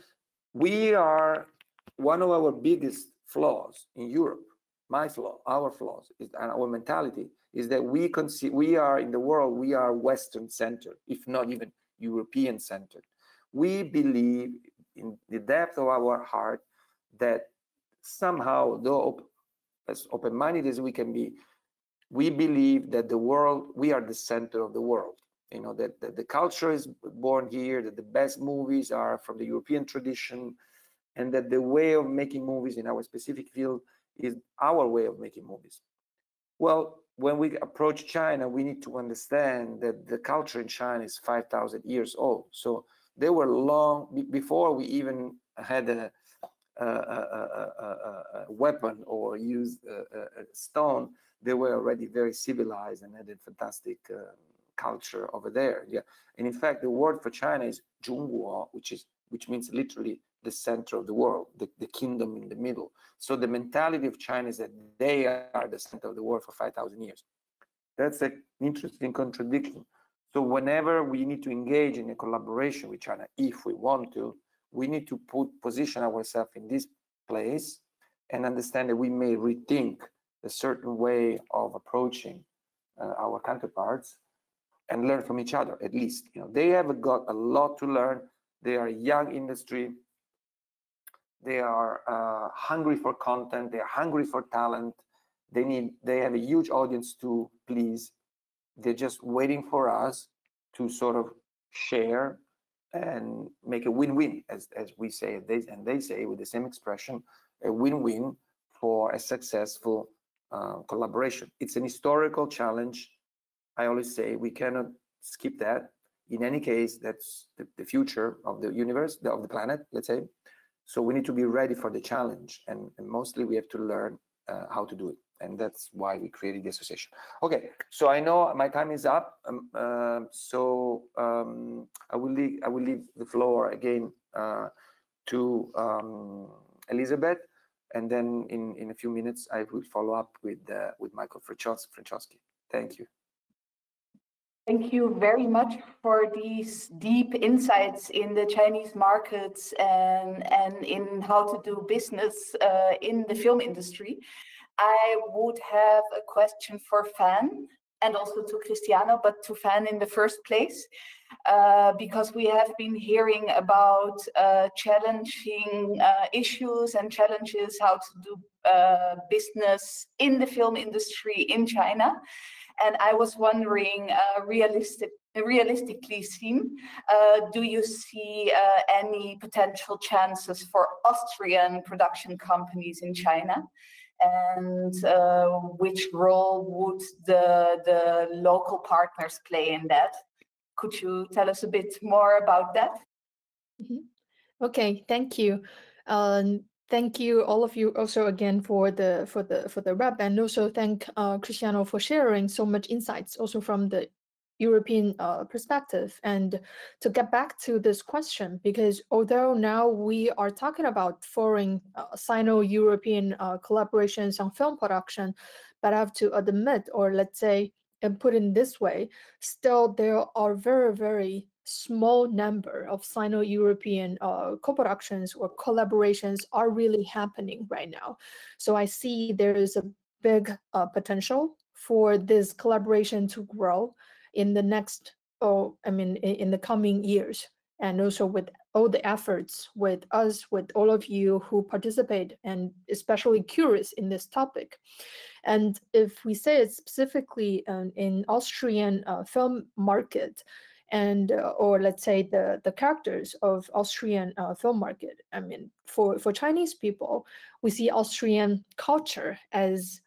We are one of our biggest flaws in Europe. Our flaws, and our mentality is that we are in the world. We are Western centered, if not even European centered. We believe in the depth of our heart that somehow, though as open-minded as we can be, we believe that the world, we are the center of the world. You know, that the culture is born here, that the best movies are from the European tradition, and that the way of making movies in our specific field is our way of making movies. Well, when we approach China, we need to understand that the culture in China is 5,000 years old. So they were long before we even had a weapon or used a stone. They were already very civilized and had a fantastic culture over there. Yeah, and in fact, the word for China is Zhongguo, which means literally the center of the world, the kingdom in the middle. So the mentality of China is that they are the center of the world for 5,000 years. That's an interesting contradiction. So whenever we need to engage in a collaboration with China, if we want to, we need to position ourselves in this place and understand that we may rethink a certain way of approaching our counterparts and learn from each other, at least. You know, they have got a lot to learn. They are a young industry. They are hungry for content. They are hungry for talent. They have a huge audience to please. They're just waiting for us to sort of share and make a win-win, as we say, and they say with the same expression, a win-win for a successful collaboration. It's an historical challenge. I always say we cannot skip that. In any case, that's the future of the universe, of the planet, let's say. So we need to be ready for the challenge, and mostly we have to learn how to do it. And that's why we created the association. Okay, so I know my time is up. I will leave the floor again to Elizabeth, and then in a few minutes I will follow up with Michael Frenschkowski. Thank you. Thank you very much for these deep insights in the Chinese markets and in how to do business in the film industry. I would have a question for Fan and also to Cristiano, but to Fan in the first place, because we have been hearing about challenging issues and challenges how to do business in the film industry in China. And I was wondering, realistically seen, do you see any potential chances for Austrian production companies in China? And which role would the local partners play in that? Could you tell us a bit more about that? Mm-hmm. Okay, thank you. Thank you, all of you, also again for the wrap, and also thank Cristiano for sharing so much insights, also from the European perspective. And to get back to this question, because although now we are talking about foreign Sino-European collaborations on film production, but I have to admit, or let's say, and put in this way, still there are very, very small number of Sino-European co-productions or collaborations are really happening right now. So I see there is a big potential for this collaboration to grow in the next, in the coming years, and also with all the efforts with us, with all of you who participate and especially curious in this topic. And if we say it specifically in Austrian film market, and or let's say the characters of Austrian film market. I mean, for Chinese people, we see Austrian culture as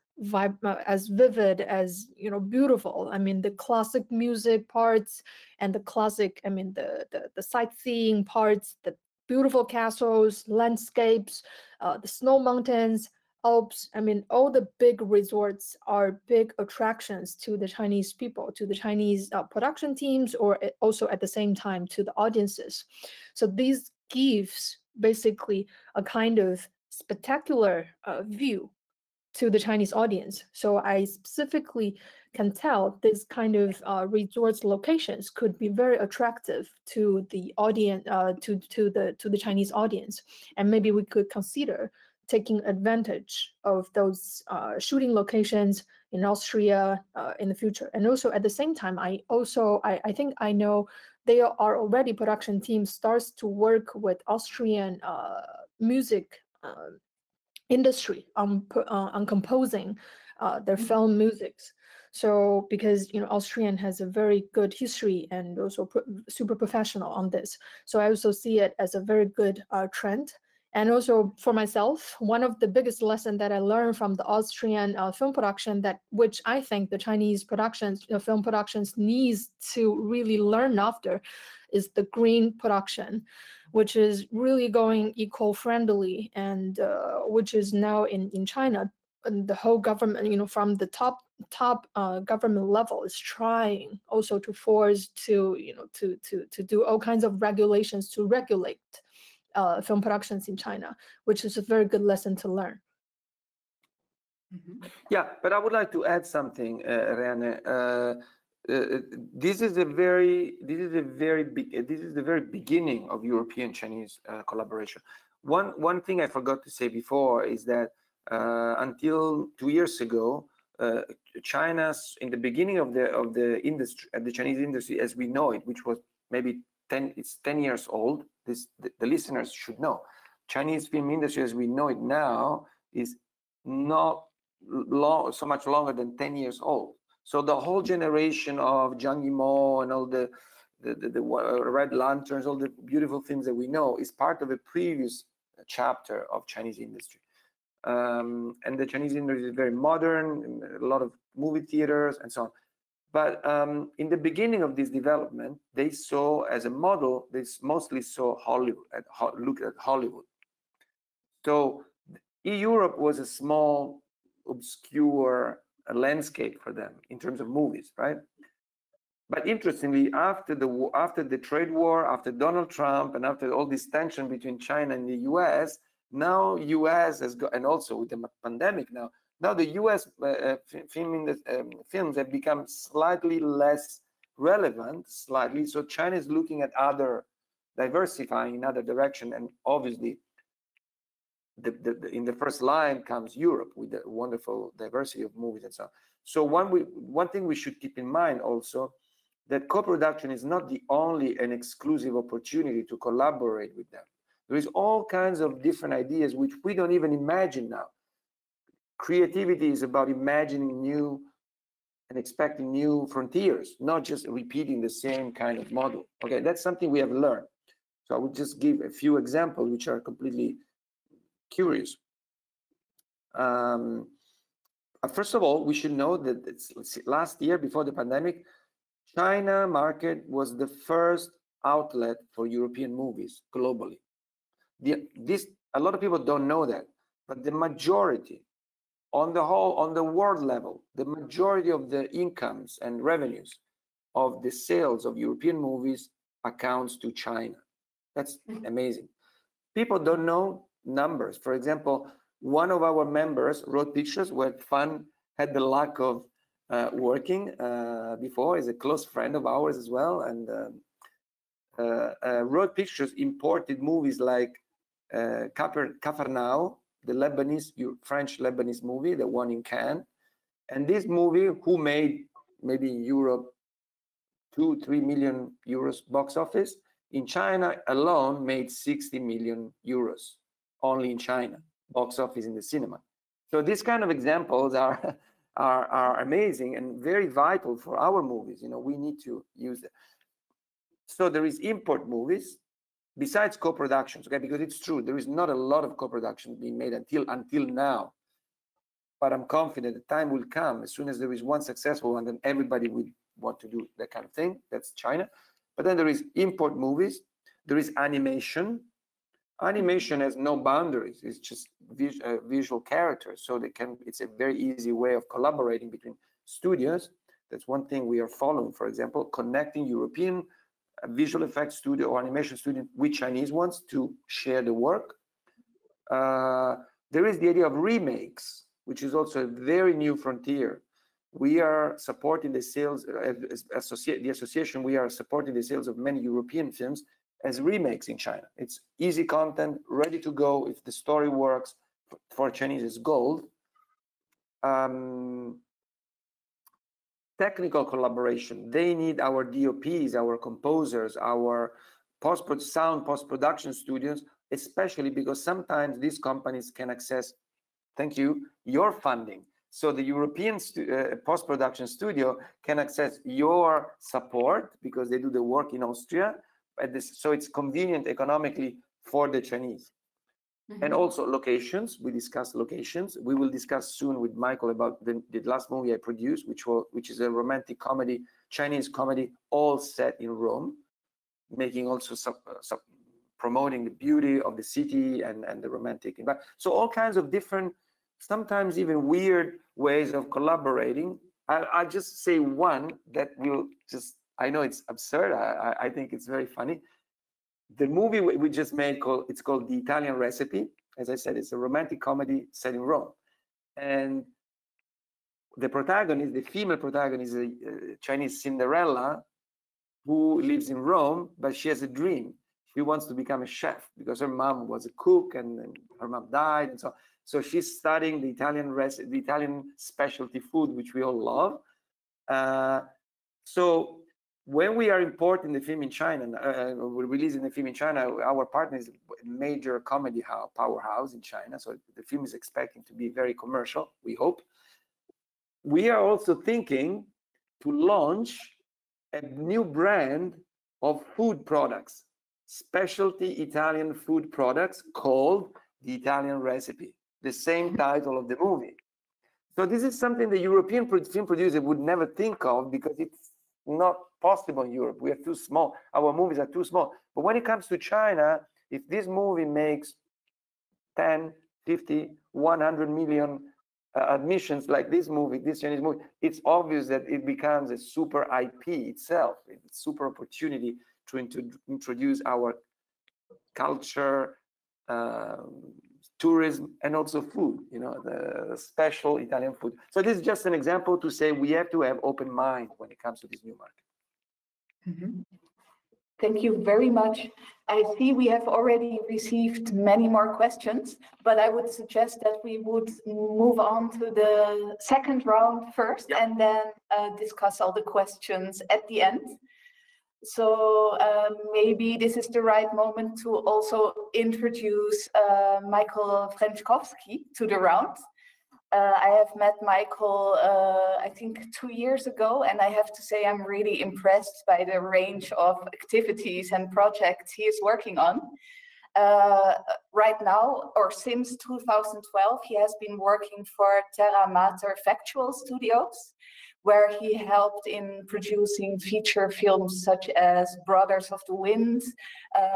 as vivid, as beautiful. I mean, the classic music parts and the classic, I mean, the sightseeing parts, the beautiful castles, landscapes, the snow mountains, Alps. I mean, all the big resorts are big attractions to the Chinese people, to the Chinese production teams, or also at the same time to the audiences. So these gives basically a kind of spectacular view to the Chinese audience. So I specifically can tell this kind of resorts locations could be very attractive to the audience, to the Chinese audience, and maybe we could consider taking advantage of those shooting locations in Austria in the future. And also at the same time, I think I know there are already production teams starts to work with Austrian music industry on composing their film musics. So because Austrian has a very good history and also super professional on this. So I also see it as a very good trend. And also for myself, one of the biggest lessons that I learned from the Austrian film production, which I think the Chinese productions, film productions needs to really learn after, is the green production, which is really going eco-friendly, and which is now in China, and the whole government, from the top government level is trying also to force to do all kinds of regulations to regulate film productions in China, which is a very good lesson to learn. Yeah, but I would like to add something, Reane. This is the very beginning of European-Chinese collaboration. One thing I forgot to say before is that until 2 years ago, China's in the beginning of the industry, the Chinese industry as we know it, which was maybe 10 years old. The listeners should know, Chinese film industry as we know it now is not so much longer than 10 years old. So the whole generation of Zhang and all the Red Lanterns, all the beautiful things that we know is part of a previous chapter of Chinese industry. And the Chinese industry is very modern, a lot of movie theaters and so on. But in the beginning of this development, they saw as a model, they mostly saw Hollywood, look at Hollywood. So Europe was a small, obscure landscape for them in terms of movies, right? But interestingly, after the trade war, after Donald Trump, and after all this tension between China and the US, now US has got, and also with the pandemic now the US films have become slightly less relevant, so China is looking at diversifying in other direction, and obviously in the first line comes Europe with the wonderful diversity of movies and so on. So one thing we should keep in mind also, that co-production is not the only and exclusive opportunity to collaborate with them. There is all kinds of different ideas which we don't even imagine now. Creativity is about imagining new and expecting new frontiers, not just repeating the same kind of model. Okay, that's something we have learned. So I would just give a few examples which are completely curious. First of all, we should know that last year, before the pandemic, China market was the first outlet for European movies globally. A lot of people don't know that, but the majority, on the world level, the majority of the incomes and revenues of the sales of European movies accounts to China. That's amazing. People don't know numbers. For example, one of our members wrote pictures where Fan had the luck of working before, is a close friend of ours as well, and wrote pictures, imported movies like Cafarnao, the French-Lebanese movie, the one in Cannes. And this movie, who made maybe in Europe 2-3 million euros box office, in China alone made 60 million euros, only in China, box office in the cinema. So these kind of examples are amazing and very vital for our movies. We need to use it. So there is import movies besides co-productions, okay? Because it's true, there is not a lot of co-production being made until now. But I'm confident the time will come as soon as there is one successful one, then everybody will want to do that kind of thing. That's China. But then there is import movies. There is animation. Animation has no boundaries. It's just visual characters. So it's a very easy way of collaborating between studios. That's one thing we are following, for example, connecting European visual effects studio or animation studio with Chinese ones to share the work. There is the idea of remakes, which is also a very new frontier. We are supporting the sales, the association, we are supporting the sales of many European films as remakes in China. It's easy content, ready to go. If the story works, for Chinese, it's gold. Technical collaboration. They need our DOPs, our composers, our sound post-production studios, especially because sometimes these companies can access, thank you, your funding. So the European post-production studio can access your support because they do the work in Austria. So it's convenient economically for the Chinese. Mm-hmm. And also locations. We discussed locations. We will discuss soon with Michael about the last movie I produced, which is a romantic comedy, Chinese comedy, all set in Rome, making also promoting the beauty of the city and the romantic environment. So all kinds of different, sometimes even weird ways of collaborating. I'll just say one that will just, I know it's absurd. I think it's very funny. The movie we just made, it's called The Italian Recipe. As I said, it's a romantic comedy set in Rome. And the protagonist, the female protagonist, is a Chinese Cinderella who lives in Rome, but she has a dream. She wants to become a chef because her mom was a cook and her mom died and so on. So she's studying the Italian specialty food, which we all love. So when we are importing the film in China, we're releasing the film in China, our partner is a major comedy powerhouse in China. So the film is expecting to be very commercial, we hope. We are also thinking to launch a new brand of food products, specialty Italian food products called The Italian Recipe, the same title of the movie. So this is something the European film producer would never think of because it's not possible in Europe. We are too small. Our movies are too small. But when it comes to China, if this movie makes 10, 50, 100 million admissions like this movie, this Chinese movie, it's obvious that it becomes a super IP itself. It's a super opportunity to introduce our culture, tourism, and also food, you know, the special Italian food. So this is just an example to say we have to have open mind when it comes to this new market. Mm-hmm. Thank you very much. I see we have already received many more questions, but I would suggest that we would move on to the second round first, and then discuss all the questions at the end. So maybe this is the right moment to also introduce Michael Frenschkowski to the round. I have met Michael, I think 2 years ago, and I have to say I'm really impressed by the range of activities and projects he is working on. Right now, or since 2012, he has been working for Terra Mater Factual Studios, where he helped in producing feature films such as Brothers of the Wind,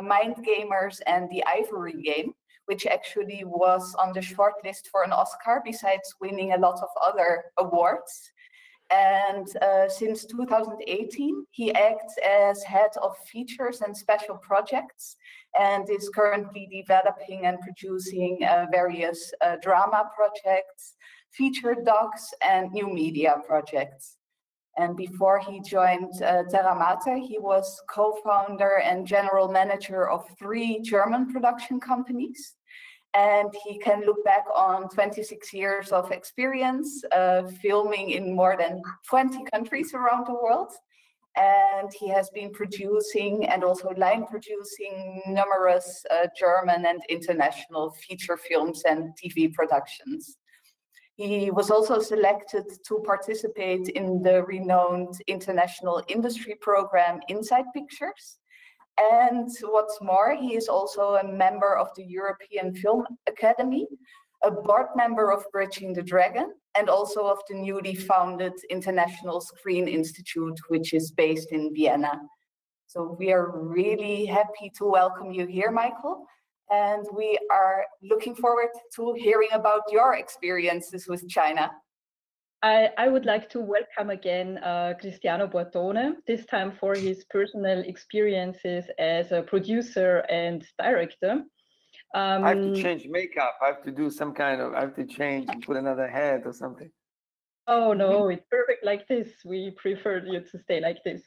Mind Gamers, and The Ivory Game, which actually was on the shortlist for an Oscar, besides winning a lot of other awards. And since 2018, he acts as head of features and special projects, and is currently developing and producing various drama projects, feature docs, and new media projects. And before he joined Terra Mater, he was co-founder and general manager of 3 German production companies. And he can look back on 26 years of experience, filming in more than 20 countries around the world. And he has been producing and also line producing numerous German and international feature films and TV productions. He was also selected to participate in the renowned international industry program Inside Pictures, And what's more, he is also a member of the European Film Academy, a board member of Bridging the Dragon, and also of the newly founded International Screen Institute, which is based in Vienna. So we are really happy to welcome you here, Michael. And we are looking forward to hearing about your experiences with China. I would like to welcome again Cristiano Bortone, this time for his personal experiences as a producer and director. I have to change makeup. I have to do some kind of, I have to change and put another head or something. Oh, no, it's perfect like this. We prefer you to stay like this.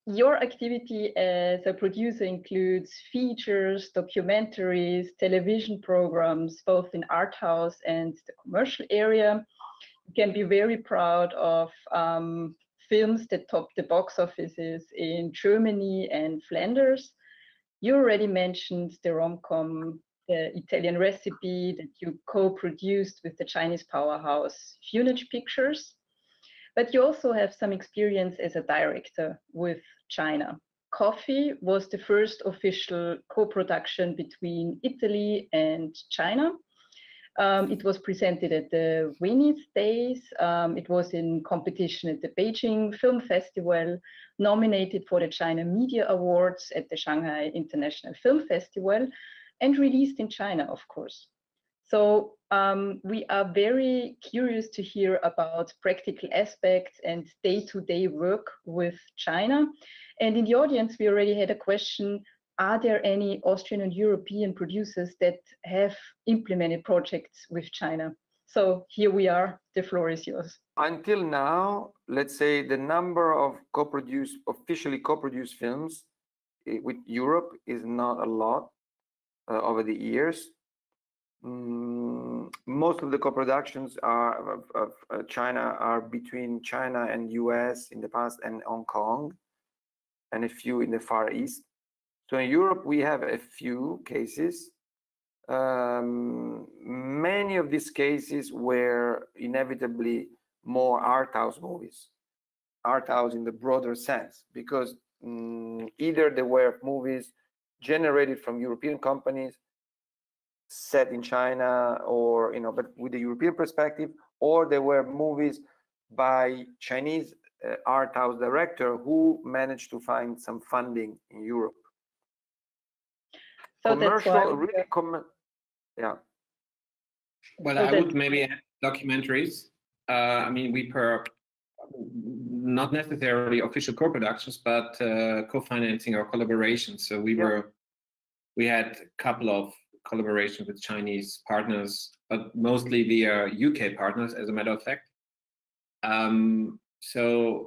Your activity as a producer includes features, documentaries, television programs, both in art house and the commercial area. You can be very proud of films that top the box offices in Germany and Flanders. You already mentioned the rom-com, the Italian Recipe that you co-produced with the Chinese powerhouse Funage Pictures. But you also have some experience as a director with China. Coffee was the first official co-production between Italy and China. It was presented at the Venice Days. It was in competition at the Beijing Film Festival, nominated for the China Media Awards at the Shanghai International Film Festival, and released in China, of course. So we are very curious to hear about practical aspects and day-to-day work with China. And in the audience, we already had a question: are there any Austrian and European producers that have implemented projects with China? So here we are, the floor is yours. Until now, let's say the number of officially co-produced films with Europe is not a lot over the years. Most of the co-productions of China are between China and US in the past, and Hong Kong, and a few in the Far East. So in Europe, we have a few cases. Many of these cases were inevitably more art house movies, art house in the broader sense, because either they were movies generated from European companies set in China, or but with the European perspective, or they were movies by Chinese art house director who managed to find some funding in Europe. So commercial, really yeah. Well, I would maybe add documentaries. I mean, not necessarily official co-productions, but co-financing or collaborations. So we had a couple of collaborations with Chinese partners, but mostly via UK partners, as a matter of fact.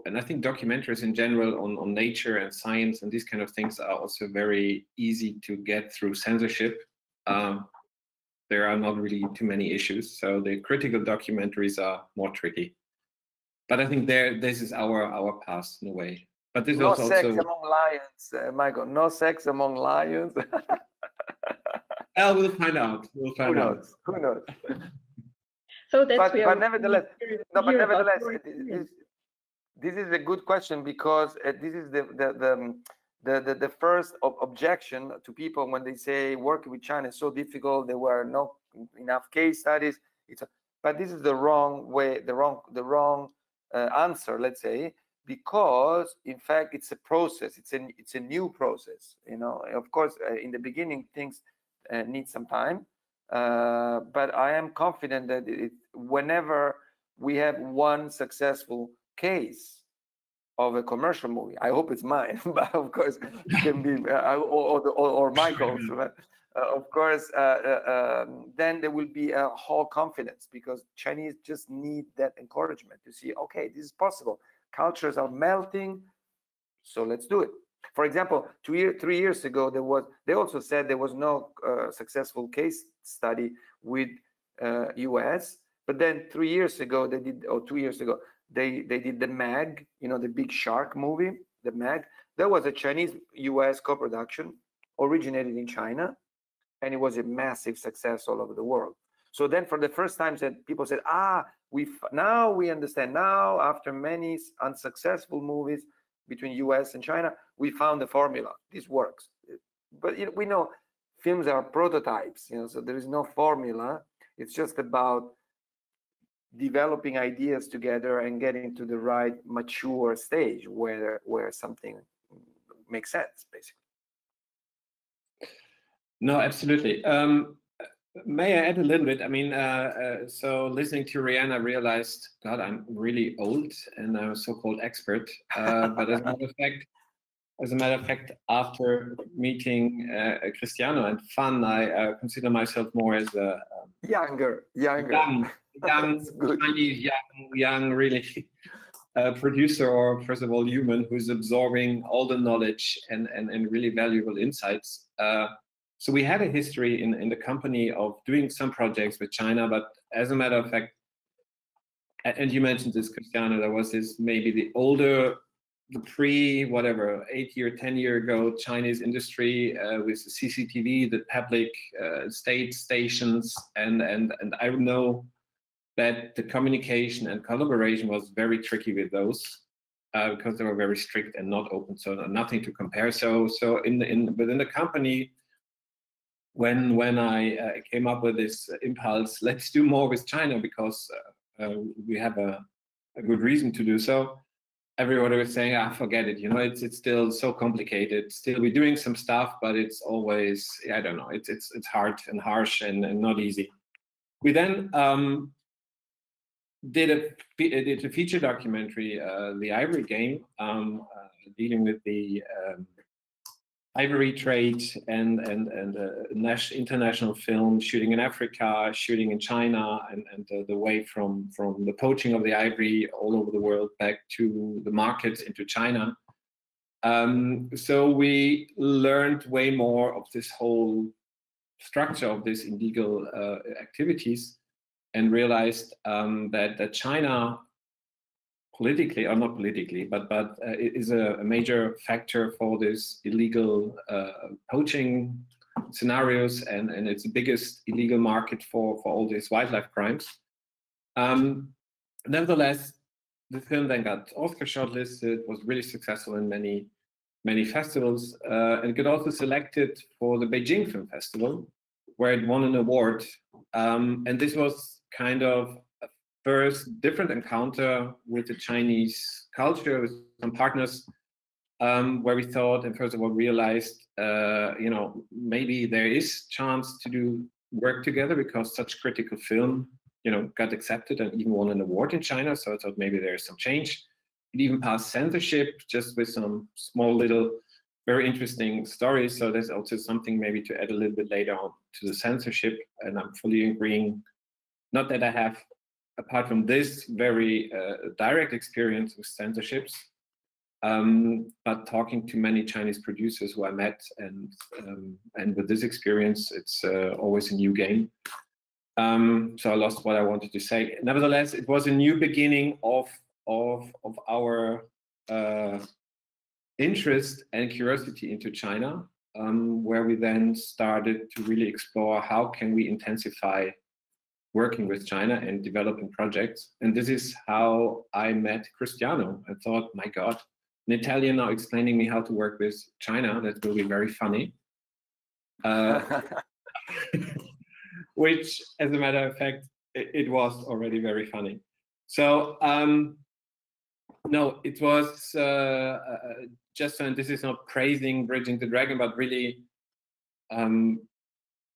And I think documentaries in general on nature and science and these kind of things are also very easy to get through censorship. There are not really too many issues, so the critical documentaries are more tricky. But I think this is our path in a way. But this no is sex also among lions, Michael. No sex among lions. Well, we'll find out. Who knows? Who knows? So that's but nevertheless, this is a good question, because this is the first objection to people when they say working with China is so difficult. There were not enough case studies. But this is the wrong way, the wrong answer, let's say, because in fact it's a process. It's a new process. Of course, in the beginning things need some time, but I am confident that whenever we have one successful case of a commercial movie, I hope it's mine, but of course it can be or Michael's, but, of course, then there will be a whole confidence, because Chinese just need that encouragement to see, okay, this is possible. Cultures are melting, so let's do it. For example, 3 years ago, they also said there was no successful case study with US, but then 3 years ago they did, or 2 years ago, they did the Mag, the big shark movie, the Mag. That was a Chinese-US co-production, originated in China, and it was a massive success all over the world. So then, for the first time, people said, now we understand. Now, after many unsuccessful movies, between US and China, we found the formula. This works. But we know films are prototypes, so there is no formula. It's just about developing ideas together and getting to the right mature stage where something makes sense, basically. No, absolutely. May I add a little bit? I mean, so listening to Rihanna, I realized, God, I'm really old and I'm a so-called expert. But as a matter of fact, after meeting Cristiano and Fan, I consider myself more as a younger, young Chinese, young, really producer, or first of all, human, who's absorbing all the knowledge and really valuable insights. So we had a history in the company of doing some projects with China, but as a matter of fact, and you mentioned this, Cristiano, there was this maybe the older, the pre-whatever, 8-year, 10-year ago Chinese industry with the CCTV, the public state stations, and I know that the communication and collaboration was very tricky with those because they were very strict and not open, so nothing to compare. So within the company, when I came up with this impulse, let's do more with China because we have a good reason to do so. Everybody was saying, forget it. It's still so complicated. Still, we're doing some stuff, but it's always, I don't know. It's hard and harsh and not easy. We then did a feature documentary, the Ivory Game, dealing with the ivory trade and international film, shooting in Africa, shooting in China, and the way from the poaching of the ivory all over the world back to the markets into China. So we learned way more of this whole structure of these illegal activities, and realized that China, politically, or not politically, but it is a major factor for this illegal poaching scenarios, and it's the biggest illegal market for all these wildlife crimes. Nevertheless, the film then got Oscar shortlisted, was really successful in many festivals, and got also selected for the Beijing Film Festival, where it won an award. And this was kind of a first different encounter with the Chinese culture, with some partners, where we thought, and first of all realized, maybe there is chance to do work together, because such critical film, got accepted and even won an award in China. So I thought maybe there's some change. It even passed censorship, just with some small little, very interesting stories. So there's also something maybe to add a little bit later on to the censorship. And I'm fully agreeing, not that I have, apart from this, very direct experience with censorships, but talking to many Chinese producers who I met, and with this experience, it's always a new game. So I lost what I wanted to say. Nevertheless, it was a new beginning of our interest and curiosity into China, where we then started to really explore how can we intensify working with China and developing projects. And this is how I met Cristiano. I thought, my God, an Italian now explaining me how to work with China, that will be very funny. Which, as a matter of fact, it was already very funny. So, no, it was just, and this is not praising Bridging the Dragon, but really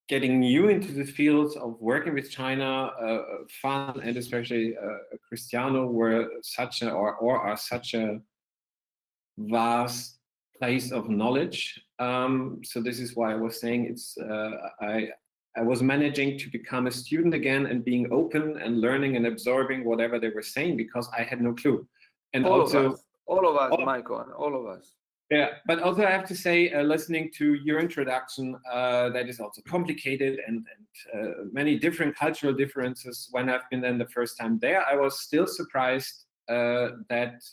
getting new into the fields of working with China. Fun, and especially Cristiano, were such a, or are such a vast place of knowledge. So this is why I was saying it's, I was managing to become a student again, and being open and learning and absorbing whatever they were saying, because I had no clue. And all also, of us, Michael, all of us. Yeah, but also I have to say, listening to your introduction, that is also complicated, and many different cultural differences. When I've been then the first time there, I was still surprised that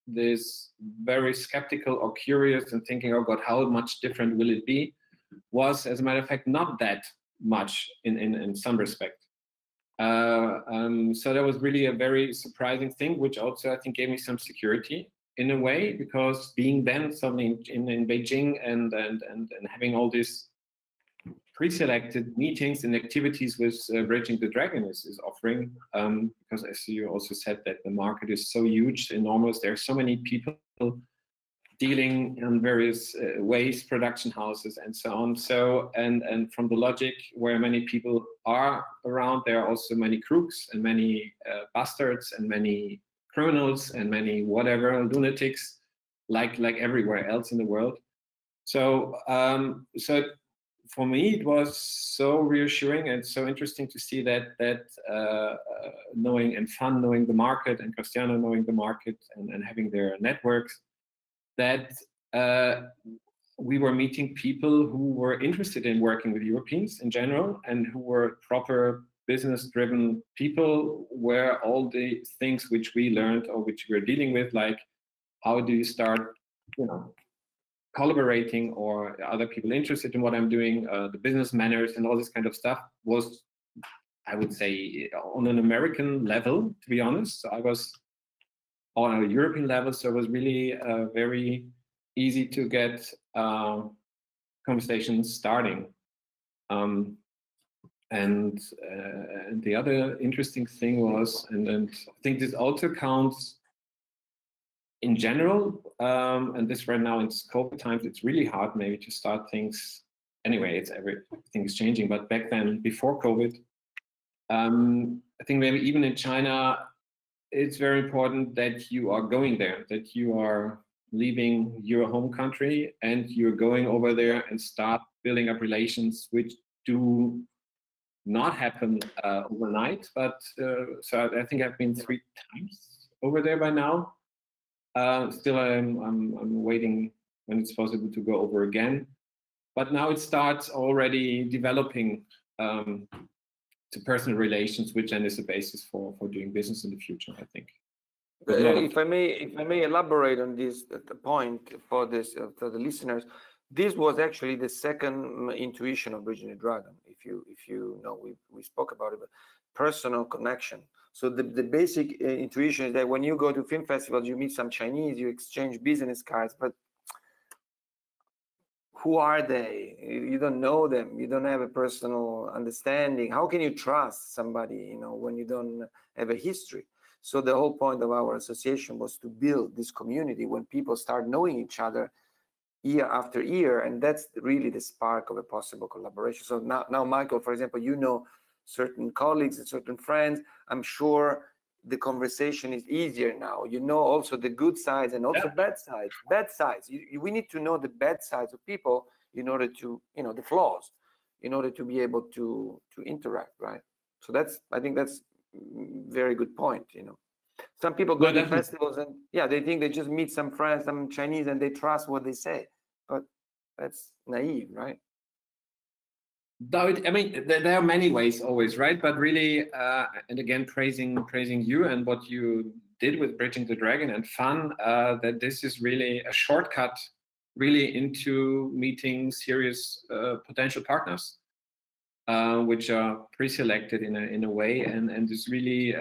this very skeptical or curious and thinking, oh God, how much different will it be, was, as a matter of fact, not that much in some respect. So that was really a very surprising thing, which also I think gave me some security, in a way, because being then suddenly in Beijing and having all these pre-selected meetings and activities with Bridging the Dragon is offering, because as you also said, that the market is so huge, enormous. There are so many people dealing in various ways, production houses and so on. So, and from the logic where many people are around, there are also many crooks and many bastards and many criminals and many whatever lunatics, like everywhere else in the world. So, so for me, it was so reassuring and so interesting to see that knowing and fun knowing the market, and Cristiano knowing the market and having their networks, that we were meeting people who were interested in working with Europeans in general and who were proper business-driven people, where all the things which we learned or which we're dealing with, like how do you start, collaborating, or other people interested in what I'm doing, the business manners and all this kind of stuff, was, I would say, on an American level, to be honest. So I was on a European level, so it was really very easy to get conversations starting. And the other interesting thing was, and I think this also counts in general, and this right now in COVID times, it's really hard maybe to start things. Anyway, everything is changing, but back then, before COVID, I think maybe even in China, it's very important that you are going there, that you are leaving your home country and you're going over there and start building up relations, which do not happen overnight. But so I think I've been 3 times over there by now. Still, I'm waiting when it's possible to go over again. But now it starts already developing to personal relations, which then is the basis for doing business in the future, I think. If I may elaborate on this point for the listeners, this was actually the second intuition of Bridging the Dragon. If you know, we spoke about it, but personal connection. So the basic intuition is that when you go to film festivals, you meet some Chinese, you exchange business cards, but who are they? You don't know them. You don't have a personal understanding. How can you trust somebody, when you don't have a history? So the whole point of our association was to build this community when people start knowing each other year after year, and that's really the spark of a possible collaboration. So now Michael, for example, certain colleagues and certain friends. I'm sure the conversation is easier now. Also the good sides and also bad sides. We need to know the bad sides of people in order to, the flaws, in order to be able to interact, right? So I think that's very good point. Some people go to festivals and they think they just meet some friends, some Chinese, and they trust what they say, but that's naive, right? Though there are many ways always, right? But really, and again, praising you and what you did with Bridging the Dragon and fun, that this is really a shortcut, really into meeting serious potential partners, which are pre-selected in a way, and it's really.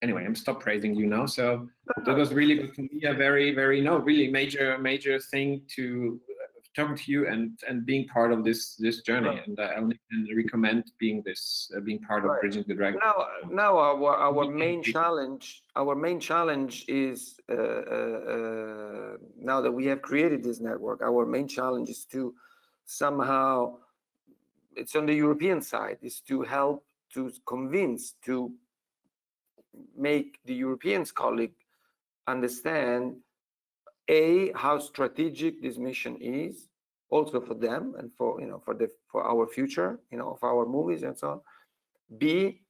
Anyway, I'm stop praising you now. So that was really for me a very, very really major thing to talking to you and being part of this journey. And I only can recommend being part of Bridging the Dragon. Now our main challenge is now that we have created this network, our main challenge is to somehow, it's on the European side, is to help to convince, to make the Europeans colleague understand how strategic this mission is, also for them and for our future, of our movies and so on. B,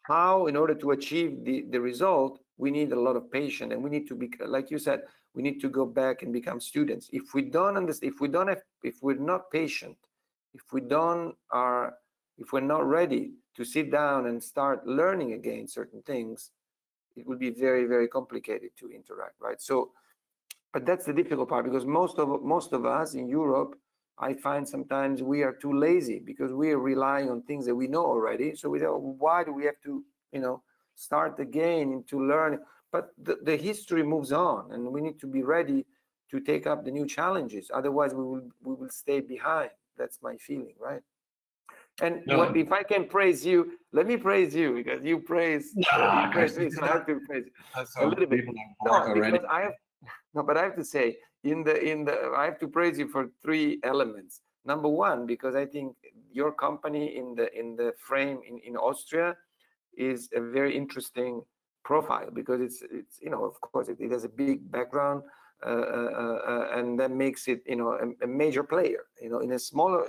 how in order to achieve the result, we need a lot of patience, and we need to be, like you said, we need to go back and become students. If we don't understand, if we're not patient, if we're not ready to sit down and start learning again certain things, it will be very, very complicated to interact, right? So, but that's the difficult part, because most of us in Europe, I find sometimes we are too lazy because we are relying on things that we know already. So we don't, why do we have to, start again to learn? but the history moves on, and we need to be ready to take up the new challenges. Otherwise, we will stay behind. That's my feeling, right? And if I can praise you, let me praise you, because you praise me, so I have to praise you a little bit. But I have to say, I have to praise you for 3 elements. Number one, because I think your company in the frame in Austria is a very interesting profile, because it's of course it has a big background, and that makes it a major player. In a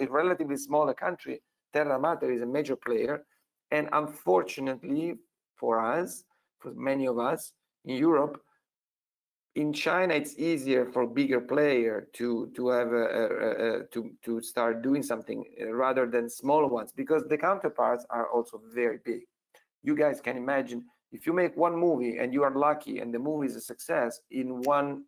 relatively smaller country, Terra Mater is a major player, and unfortunately for us, for many of us in Europe, in China it's easier for bigger player to have to start doing something rather than smaller ones, because the counterparts are also very big. You guys can imagine, if you make one movie and you are lucky and the movie is a success, in one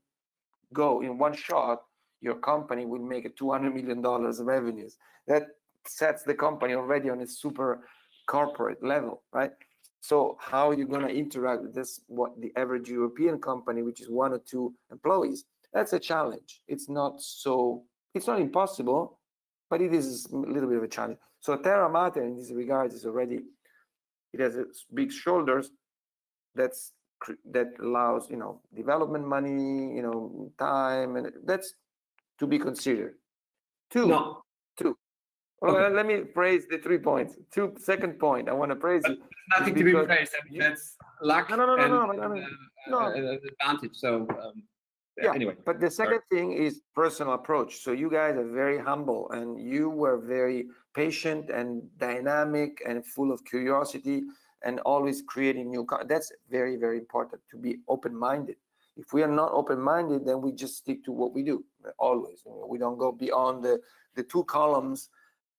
go, in one shot, your company will make a $200 million revenues. That sets the company already on a super corporate level, right? So how are you going to interact with this, what the average European company, which is 1 or 2 employees? That's a challenge. It's not impossible, but it is a little bit of a challenge. So Terra Mater in this regard is already, it has big shoulders that allows, development money, time, and that's to be considered. Two. Well, okay. Let me praise the 3 points. Second point, I want to praise you. Nothing to be praised. I mean, that's luck and advantage. So yeah. Anyway. But the second thing is personal approach. So you guys are very humble, and you were very patient and dynamic and full of curiosity, and always creating new. That's very, very important, to be open-minded. If we are not open-minded, then we just stick to what we do always. We don't go beyond the 2 columns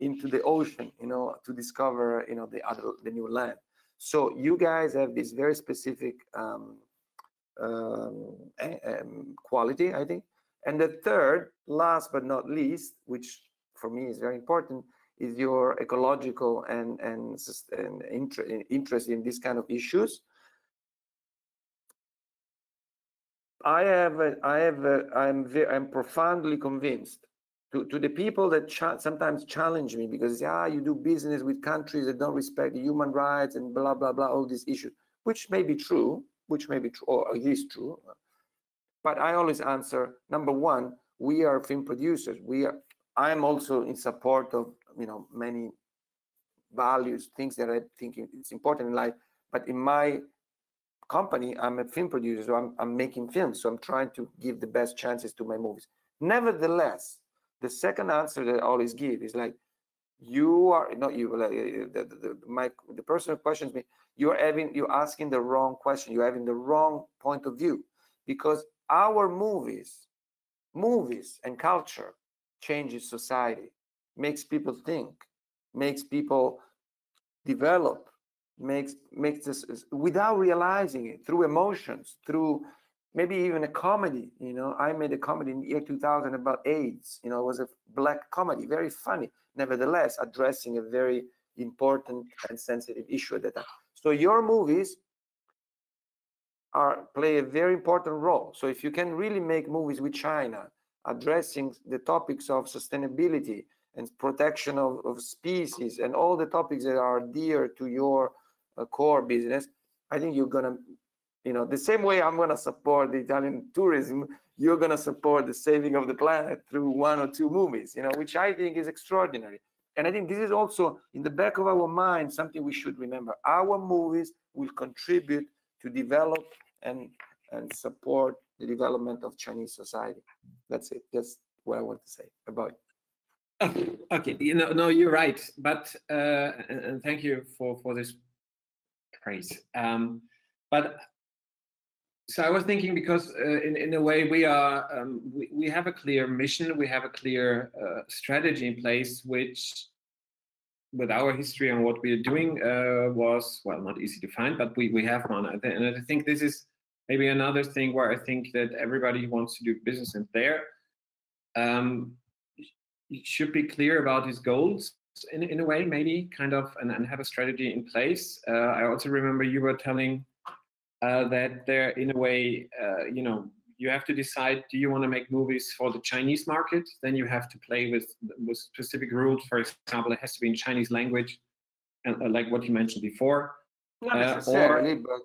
into the ocean, to discover, the new land. So you guys have this very specific quality, I think. And the third, last but not least, which for me is very important, is your ecological and interest in this kind of issues. I'm profoundly convinced. To the people that sometimes challenge me, because you do business with countries that don't respect human rights and blah blah blah, all these issues, which may be true, or it is true, but I always answer, number one, we are film producers. I'm also in support of many values, things that I think it's important in life, but in my company I'm a film producer, so I'm making films, so I'm trying to give the best chances to my movies. Nevertheless, the second answer that I always give is like, the person who questions me, you're asking the wrong question, you're having the wrong point of view, because our movies and culture changes society, makes people think, makes people develop, makes this without realizing it, through emotions, through maybe even a comedy. I made a comedy in the year 2000 about AIDS. It was a black comedy, very funny, nevertheless addressing a very important and sensitive issue at that time. So your movies play a very important role. So if you can really make movies with China addressing the topics of sustainability and protection of species and all the topics that are dear to your core business, I think you're gonna, the same way I'm gonna support the Italian tourism, you're gonna support the saving of the planet through 1 or 2 movies, which I think is extraordinary. And I think this is also in the back of our mind something we should remember. Our movies will contribute to develop and support the development of Chinese society. That's it. That's what I want to say about it. Okay. No, you're right. But and thank you for this praise. But so I was thinking, because in a way we are we have a clear mission, we have a clear strategy in place, which with our history and what we are doing was, well, not easy to find, but we have one. And I think this is maybe another thing where I think that everybody who wants to do business in there should be clear about his goals in a way, maybe kind of, and have a strategy in place. I also remember you were telling that they're in a way, you know, you have to decide, do you want to make movies for the Chinese market? Then you have to play with specific rules. For example, it has to be in Chinese language, and like what you mentioned before. Not necessarily, but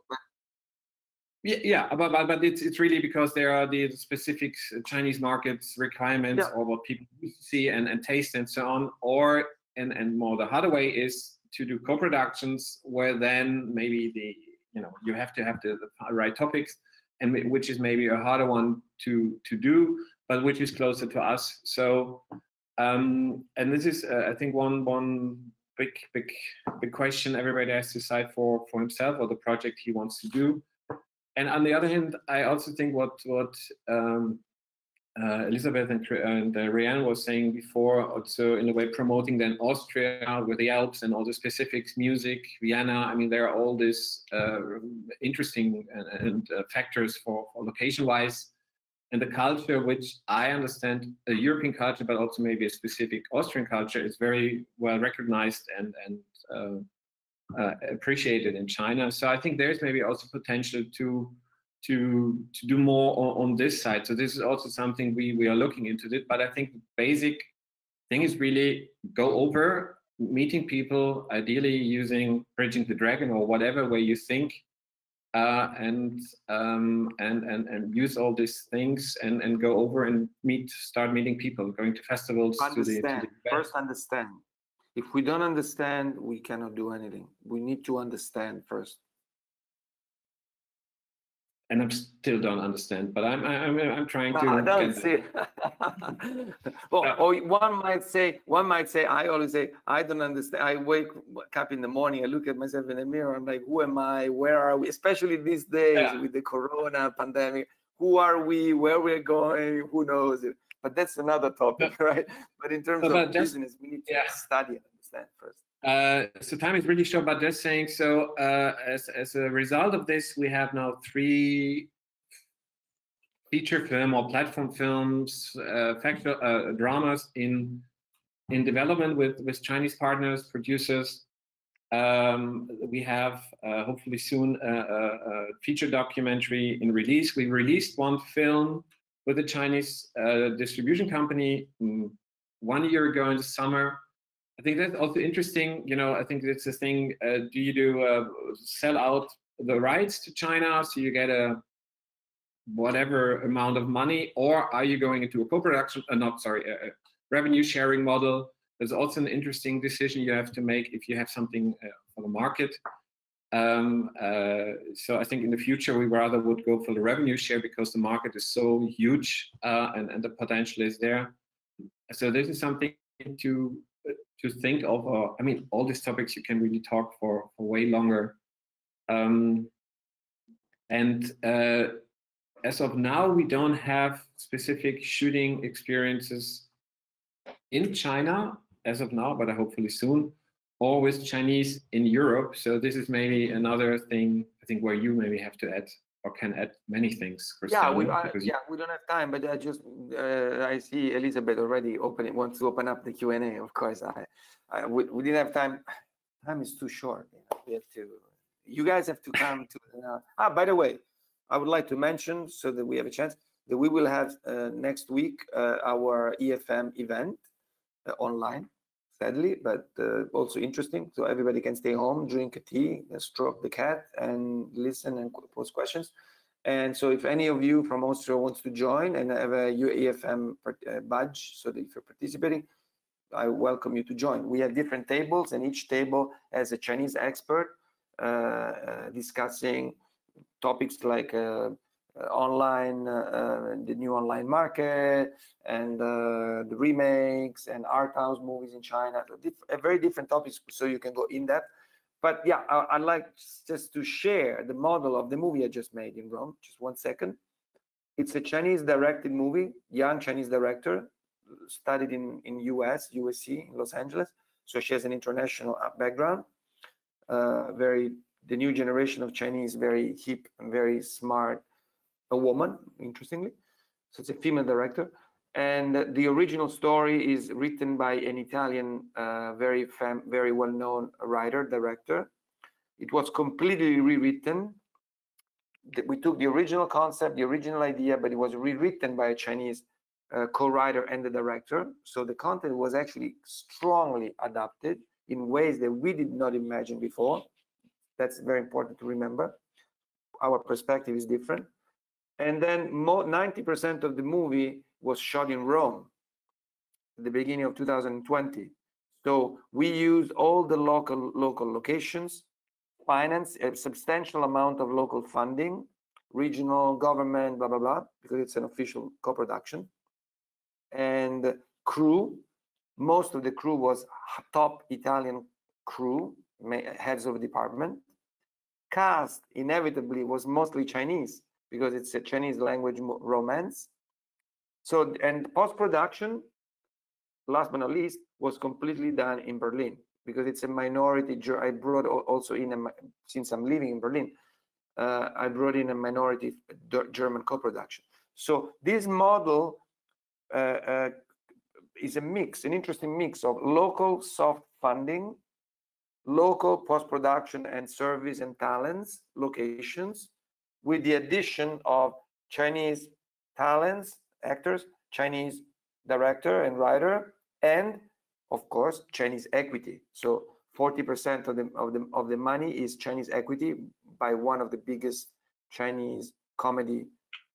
but it's really because there are the specific Chinese markets requirements, or what people see and taste and so on. Or and more the harder way is to do co-productions, where then maybe you have to have the right topics, and which is maybe a harder one to do, but which is closer to us. So and this is I think one big question everybody has to decide for himself, or the project he wants to do. And on the other hand, I also think what Elizabeth and Ryan was saying before, also in a way promoting then Austria with the Alps and all the specifics, music, Vienna. I mean, there are all these interesting and factors for location-wise, and the culture, which I understand, the European culture, but also maybe a specific Austrian culture, is very well recognized and appreciated in China. So I think there's maybe also potential to do more on this side. So this is also something we are looking into it. But I think the basic thing is really go over, meeting people, ideally using Bridging the Dragon or whatever way you think, and use all these things and go over and start meeting people, going to festivals. First understand. If we don't understand, we cannot do anything. We need to understand first. And I still don't understand, but I'm trying to. I don't see. Well, or one might say, I always say, I don't understand. I wake up in the morning, I look at myself in the mirror, I'm like, who am I? Where are we? Especially these days with the Corona pandemic. Who are we? Where we're going? Who knows? But that's another topic, right? But in terms of business, we need to study and understand first. So time is really short, but just saying, so as a result of this, we have now 3 feature film or platform films, factual dramas in development with Chinese partners, producers. We have hopefully soon a feature documentary in release. We released one film with a Chinese distribution company 1 year ago in the summer. I think that's also interesting. You know, I think it's the thing. Do you sell out the rights to China so you get a whatever amount of money, or are you going into a co-production? A revenue sharing model. There's also an interesting decision you have to make if you have something for the market. So I think in the future we rather would go for the revenue share because the market is so huge and the potential is there. So this is something to think of. I mean, all these topics you can really talk for way longer. As of now, we don't have specific shooting experiences in China as of now, but hopefully soon, or with Chinese in Europe. So this is maybe another thing I think where you maybe have to add or can add many things. Cristiano, we don't have time, but I see Elizabeth already wants to open up the Q&A. Of course, we didn't have time. Time is too short. You guys have to come to. By the way, I would like to mention, so that we have a chance, that we will have next week our EFM event online, sadly, but also interesting. So everybody can stay home, drink a tea, stroke the cat, and listen and pose questions. And so if any of you from Austria wants to join and have a EFM badge, so that if you're participating, I welcome you to join. We have different tables, and each table has a Chinese expert discussing topics like online, the new online market, and the remakes and art house movies in China. Very different topics, so you can go in depth. But yeah, I'd like just to share the model of the movie I just made in Rome. Just 1 second. It's a Chinese directed movie, young Chinese director, studied in USC in Los Angeles. So she has an international background. The new generation of Chinese, very hip and very smart. A woman, interestingly. So it's a female director. And the original story is written by an Italian, very well-known writer, director. It was completely rewritten we took the original concept, the original idea, but it was rewritten by a Chinese co-writer and the director. So the content was actually strongly adapted in ways that we did not imagine before. That's very important to remember. Our perspective is different. And then 90% of the movie was shot in Rome at the beginning of 2020. So we used all the local locations, finance a substantial amount of local funding, regional government, blah, blah, blah, because it's an official co-production. And crew, most of the crew was top Italian crew, heads of department. Cast inevitably was mostly Chinese because it's a Chinese language romance. So, and post-production, last but not least, was completely done in Berlin because it's a minority. I brought also in, since I'm living in Berlin, I brought in a minority German co-production. So this model is a mix, an interesting mix of local soft funding, local post-production and service and talents, locations, with the addition of Chinese talents, actors, Chinese director and writer, and of course Chinese equity. So 40% of the money is Chinese equity by one of the biggest Chinese comedy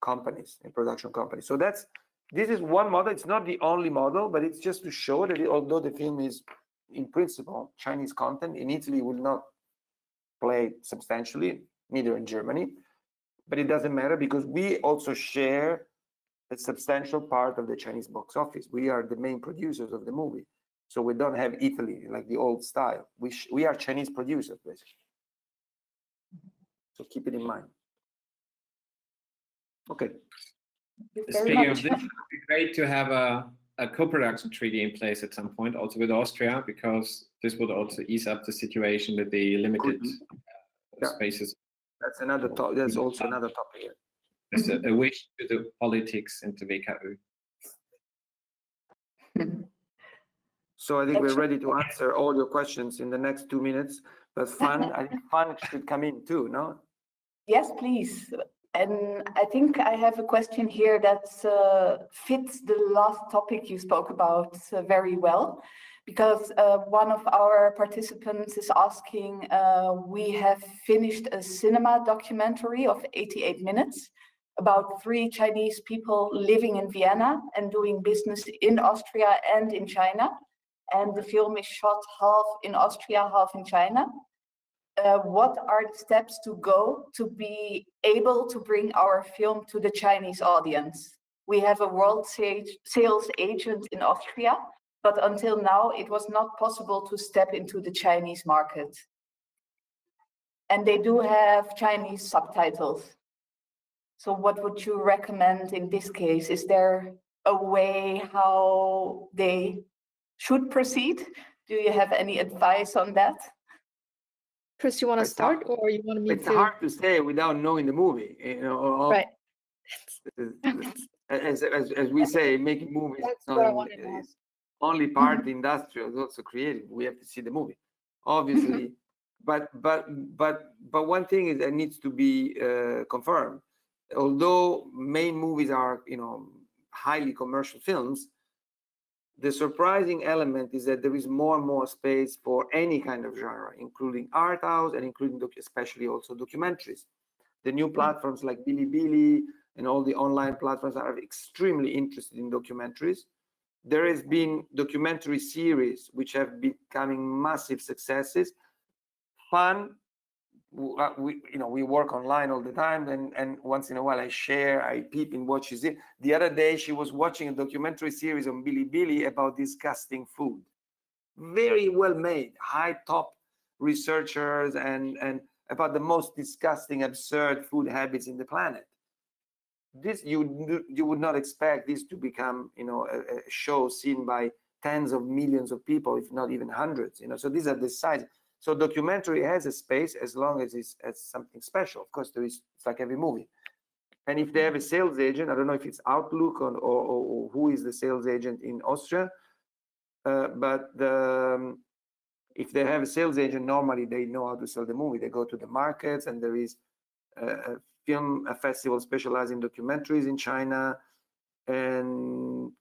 companies and production companies. So this is one model. It's not the only model, but it's just to show that although the film is in principle Chinese content, in Italy will not play substantially, neither in Germany, but it doesn't matter because we also share a substantial part of the Chinese box office. We are the main producers of the movie. So we don't have Italy like the old style. We are Chinese producers, basically. So keep it in mind. Okay. Speaking of this, it would be great to have a co-production treaty in place at some point, also with Austria, because this would also ease up the situation with the limited spaces. That's another topic. That's also another topic. There's a wish to do politics into WKÖ. So I think we're ready to answer all your questions in the next 2 minutes. But I think fun should come in too, no? Yes, please. And I think I have a question here that fits the last topic you spoke about very well, because one of our participants is asking, we have finished a cinema documentary of 88 minutes about 3 Chinese people living in Vienna and doing business in Austria and in China. And the film is shot half in Austria, half in China. What are the steps to go to be able to bring our film to the Chinese audience? We have a world sales agent in Austria, but until now it was not possible to step into the Chinese market. And they do have Chinese subtitles. So what would you recommend in this case? Is there a way how they should proceed? Do you have any advice on that? Chris, you want to start, or you want me to? It's hard to say without knowing the movie. You know, right. As we say, making movies is only part industrial, it's also creative. We have to see the movie, obviously. but one thing is that needs to be confirmed. Although main movies are, you know, highly commercial films, the surprising element is that there is more and more space for any kind of genre, including art house and including especially also documentaries. The new platforms like Bilibili and all the online platforms are extremely interested in documentaries. There has been documentary series which have been becoming massive successes. Fun. We work online all the time, and once in a while I peep in what she's in. The other day she was watching a documentary series on Bilibili about disgusting food, very well made, high top researchers and about the most disgusting, absurd food habits in the planet. This you would not expect this to become, you know, a show seen by tens of millions of people, if not even hundreds. You know, so these are the size. So documentary has a space as long as it's something special. Of course, it's like every movie. And if they have a sales agent, I don't know if it's Outlook or who is the sales agent in Austria, but if they have a sales agent, normally they know how to sell the movie. They go to the markets, and there is film festival specialized in documentaries in China, and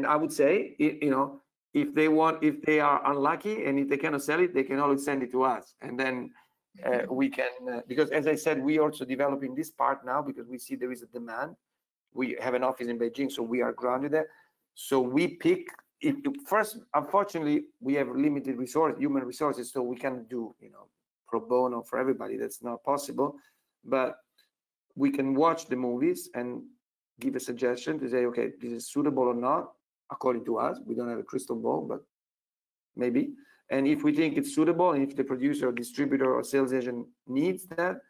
I would say, you know, if they are unlucky and if they cannot sell it, they can always send it to us, and then we can, because as I said, we also developing this part now because we see there is a demand. We have an office in Beijing, so we are grounded there. So we pick it first. Unfortunately, we have limited human resources, so we can't do, you know, pro bono for everybody. That's not possible. But we can watch the movies and give a suggestion to say, okay, this is suitable or not, according to us. We don't have a crystal ball, but maybe. And if we think it's suitable, and if the producer or distributor or sales agent needs that,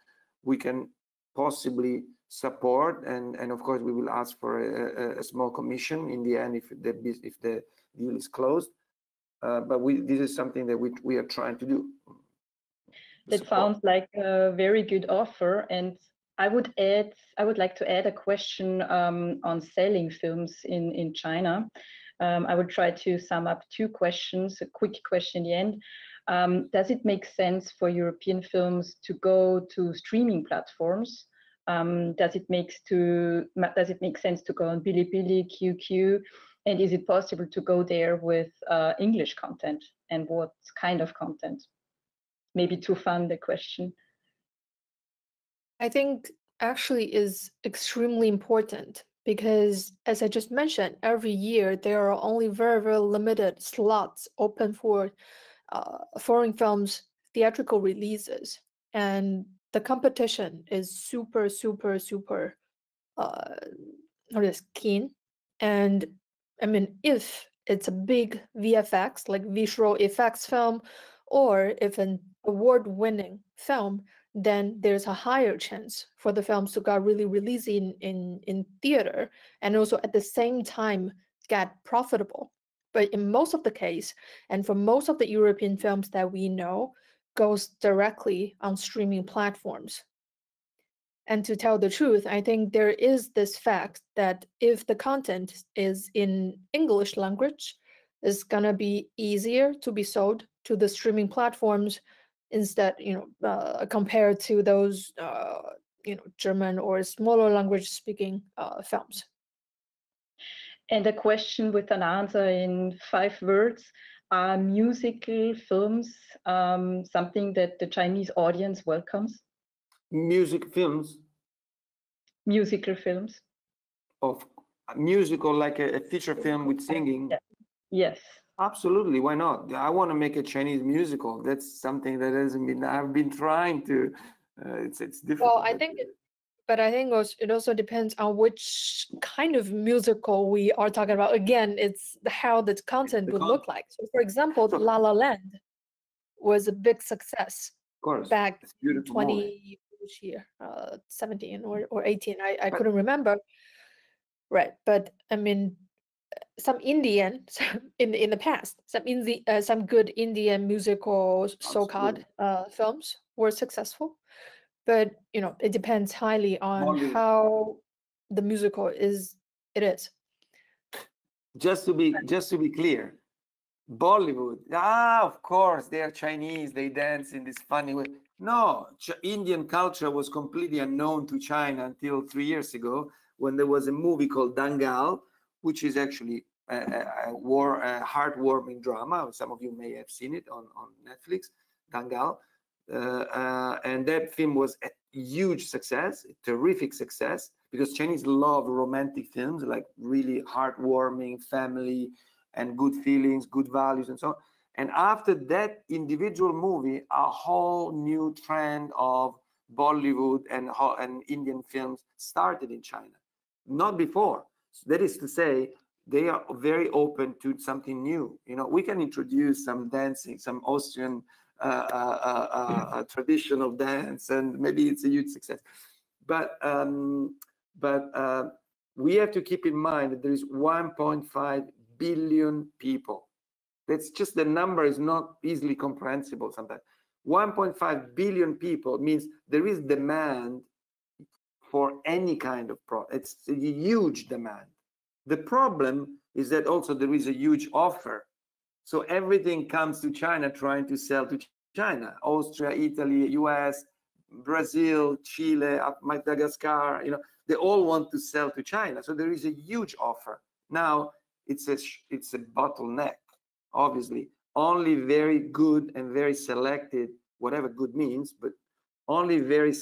we can possibly support, and of course we will ask for a small commission in the end if the deal is closed. But this is something that we are trying to do. That sounds like a very good offer, and I would like to add a question on selling films in China. I would try to sum up two questions, a quick question in the end. Does it make sense for European films to go to streaming platforms? Does it make sense to go on Bilibili, QQ? And is it possible to go there with English content? And what kind of content? Maybe to fund the question. I think actually is extremely important because, as I just mentioned, every year there are only very, very limited slots open for foreign films theatrical releases, and the competition is super keen. And I mean, if it's a big VFX, like visual effects film, or if an award-winning film, then there's a higher chance for the films to get really released in theater, and also at the same time get profitable. But in most of the case, and for most of the European films that we know, goes directly on streaming platforms. And to tell the truth, I think there is this fact that if the content is in English language, it's gonna be easier to be sold to the streaming platforms instead, compared to those, German or smaller language speaking films. And a question with an answer in 5 words. Are musical films something that the Chinese audience welcomes? Musical films? Musical films. Of musical, like a feature film with singing? Yeah. Yes. Absolutely, why not? I want to make a Chinese musical. That's something that I've been trying to, it's difficult. Well, I think it also depends on which kind of musical we are talking about. Again, it's how the content would look like. So for example, La La Land was a big success back in 17 or 18. I couldn't remember. Right, but I mean, some Indian in the past, some good Indian musical so-called films were successful, but it depends highly on how the musical is. Just to be clear, Bollywood, of course they are Chinese, they dance in this funny way. No, Indian culture was completely unknown to China until 3 years ago, when there was a movie called Dangal, which is actually a heartwarming drama. Some of you may have seen it on Netflix, Dangal. And that film was a huge success, a terrific success, because Chinese love romantic films, like really heartwarming, family, and good feelings, good values, and so on. And after that individual movie, a whole new trend of Bollywood and Indian films started in China. Not before. So that is to say, they are very open to something new. We can introduce some dancing, some Austrian traditional dance, and maybe it's a huge success. But we have to keep in mind that there is 1.5 billion people. That's just, the number is not easily comprehensible sometimes. 1.5 billion people means there is demand for any kind of product. It's a huge demand. The problem is that also there is a huge offer. So everything comes to China trying to sell to China. Austria, Italy, US, Brazil, Chile, Madagascar, you know, they all want to sell to China. So there is a huge offer. Now it's a bottleneck, obviously. Only very good and very selected, whatever good means, but only very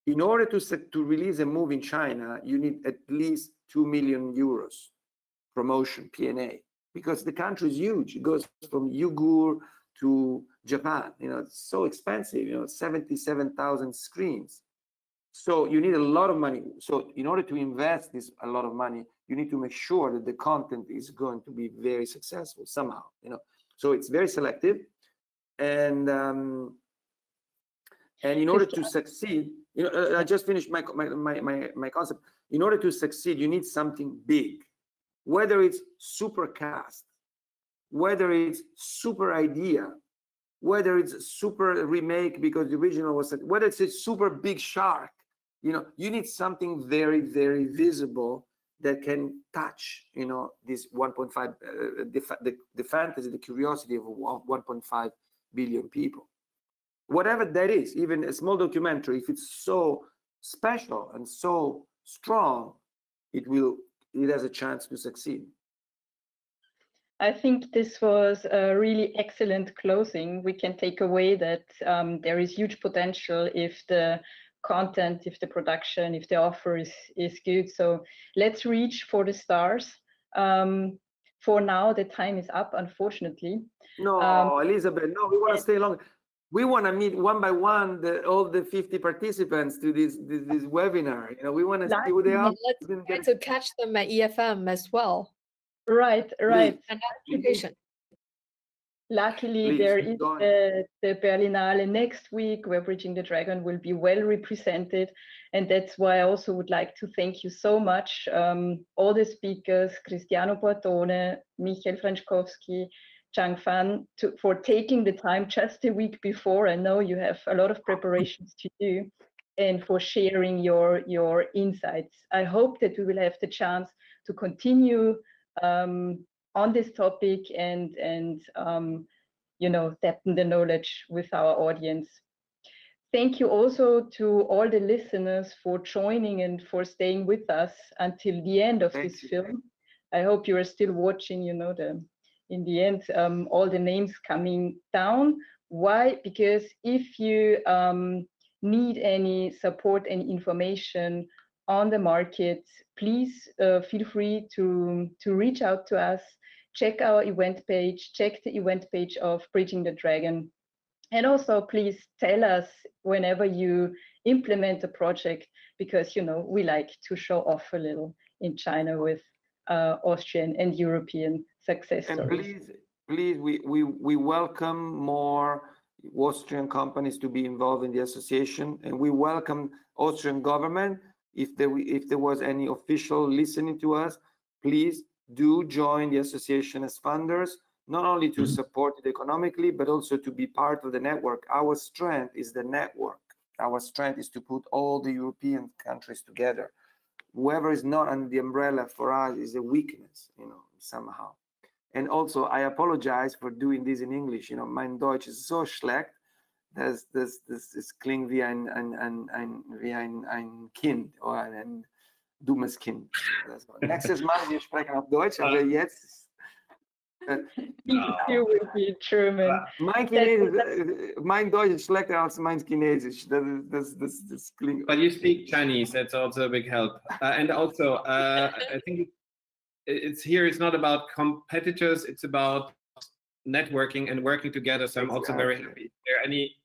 in order to release a movie in China, you need at least 2 million euros promotion, P&A, because the country is huge. It goes from Uyghur to Japan. You know, it's so expensive, you know, 77,000 screens. So you need a lot of money. So in order to invest a lot of money, you need to make sure that the content is going to be very successful somehow, you know. So it's very selective. And in order to succeed, you know, I just finished my concept. In order to succeed, you need something big, whether it's super cast, whether it's super idea, whether it's super remake because the original was, whether it's a super big shark, you know, you need something very, very visible that can touch, you know, this 1.5, the fantasy, the curiosity of 1.5 billion people. Whatever that is, even a small documentary, if it's so special and so strong, it has a chance to succeed. I think this was a really excellent closing. We can take away that there is huge potential if the content, if the production, if the offer is good. So let's reach for the stars. For now, the time is up, unfortunately. No, Elizabeth, no, we want to stay long. We want to meet one by one all the 50 participants to this webinar. You know, we want to see who they are. Let's try to catch them at EFM as well. Right. And application. Luckily, there is the Berlinale next week where Bridging the Dragon will be well represented. And that's why I also would like to thank you so much, all the speakers, Cristiano Bortone, Michael Frenschkowski, Zhang for taking the time just a week before. I know you have a lot of preparations to do, and for sharing your insights. I hope that we will have the chance to continue on this topic and you know, deepen the knowledge with our audience. Thank you also to all the listeners for joining and for staying with us until the end of this film. I hope you are still watching, you know, in the end, all the names coming down. Why? Because if you need any support and information on the market, please feel free to reach out to us. Check our event page, check the event page of Bridging the Dragon. And also please tell us whenever you implement a project, because, you know, we like to show off a little in China with Austrian and European success stories. And please, we welcome more Austrian companies to be involved in the association, and we welcome Austrian government. If there was any official listening to us, please do join the association as funders, not only to support it economically, but also to be part of the network. Our strength is the network. Our strength is to put all the European countries together. Whoever is not under the umbrella for us is a weakness, you know, somehow. And also, I apologize for doing this in English. You know, mein Deutsch ist so schlecht, das klingt wie ein Kind oder ein dummes Kind. Nächstes Mal, wir sprechen auf Deutsch, aber jetzt... You will be German. Mein Deutsch ist schlechter als mein Chinesisch. Das klingt... But you speak Chinese, that's also a big help. And also, I think it's not about competitors, it's about networking and working together. So I'm also very happy. If there are any,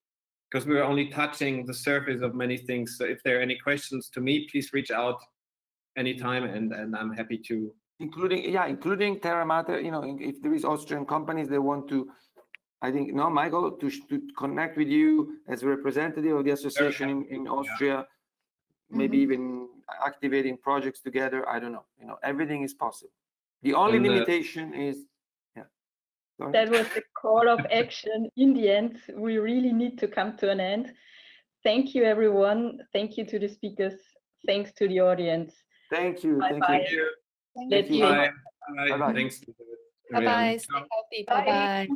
because we're only touching the surface of many things. So if there are any questions to me, please reach out anytime, and I'm happy to. Including Terra Mater. You know, if there is Austrian companies that want to, I think, no, Michael, to connect with you as a representative of the association in Austria, maybe even activating projects together. I don't know. You know, everything is possible. The only limitation is, that was the call of action. In the end, we really need to come to an end. Thank you, everyone. Thank you to the speakers. Thanks to the audience. Thank you. Thank you. Let's Bye. Bye. Thanks. Bye-bye. Stay healthy. Bye-bye.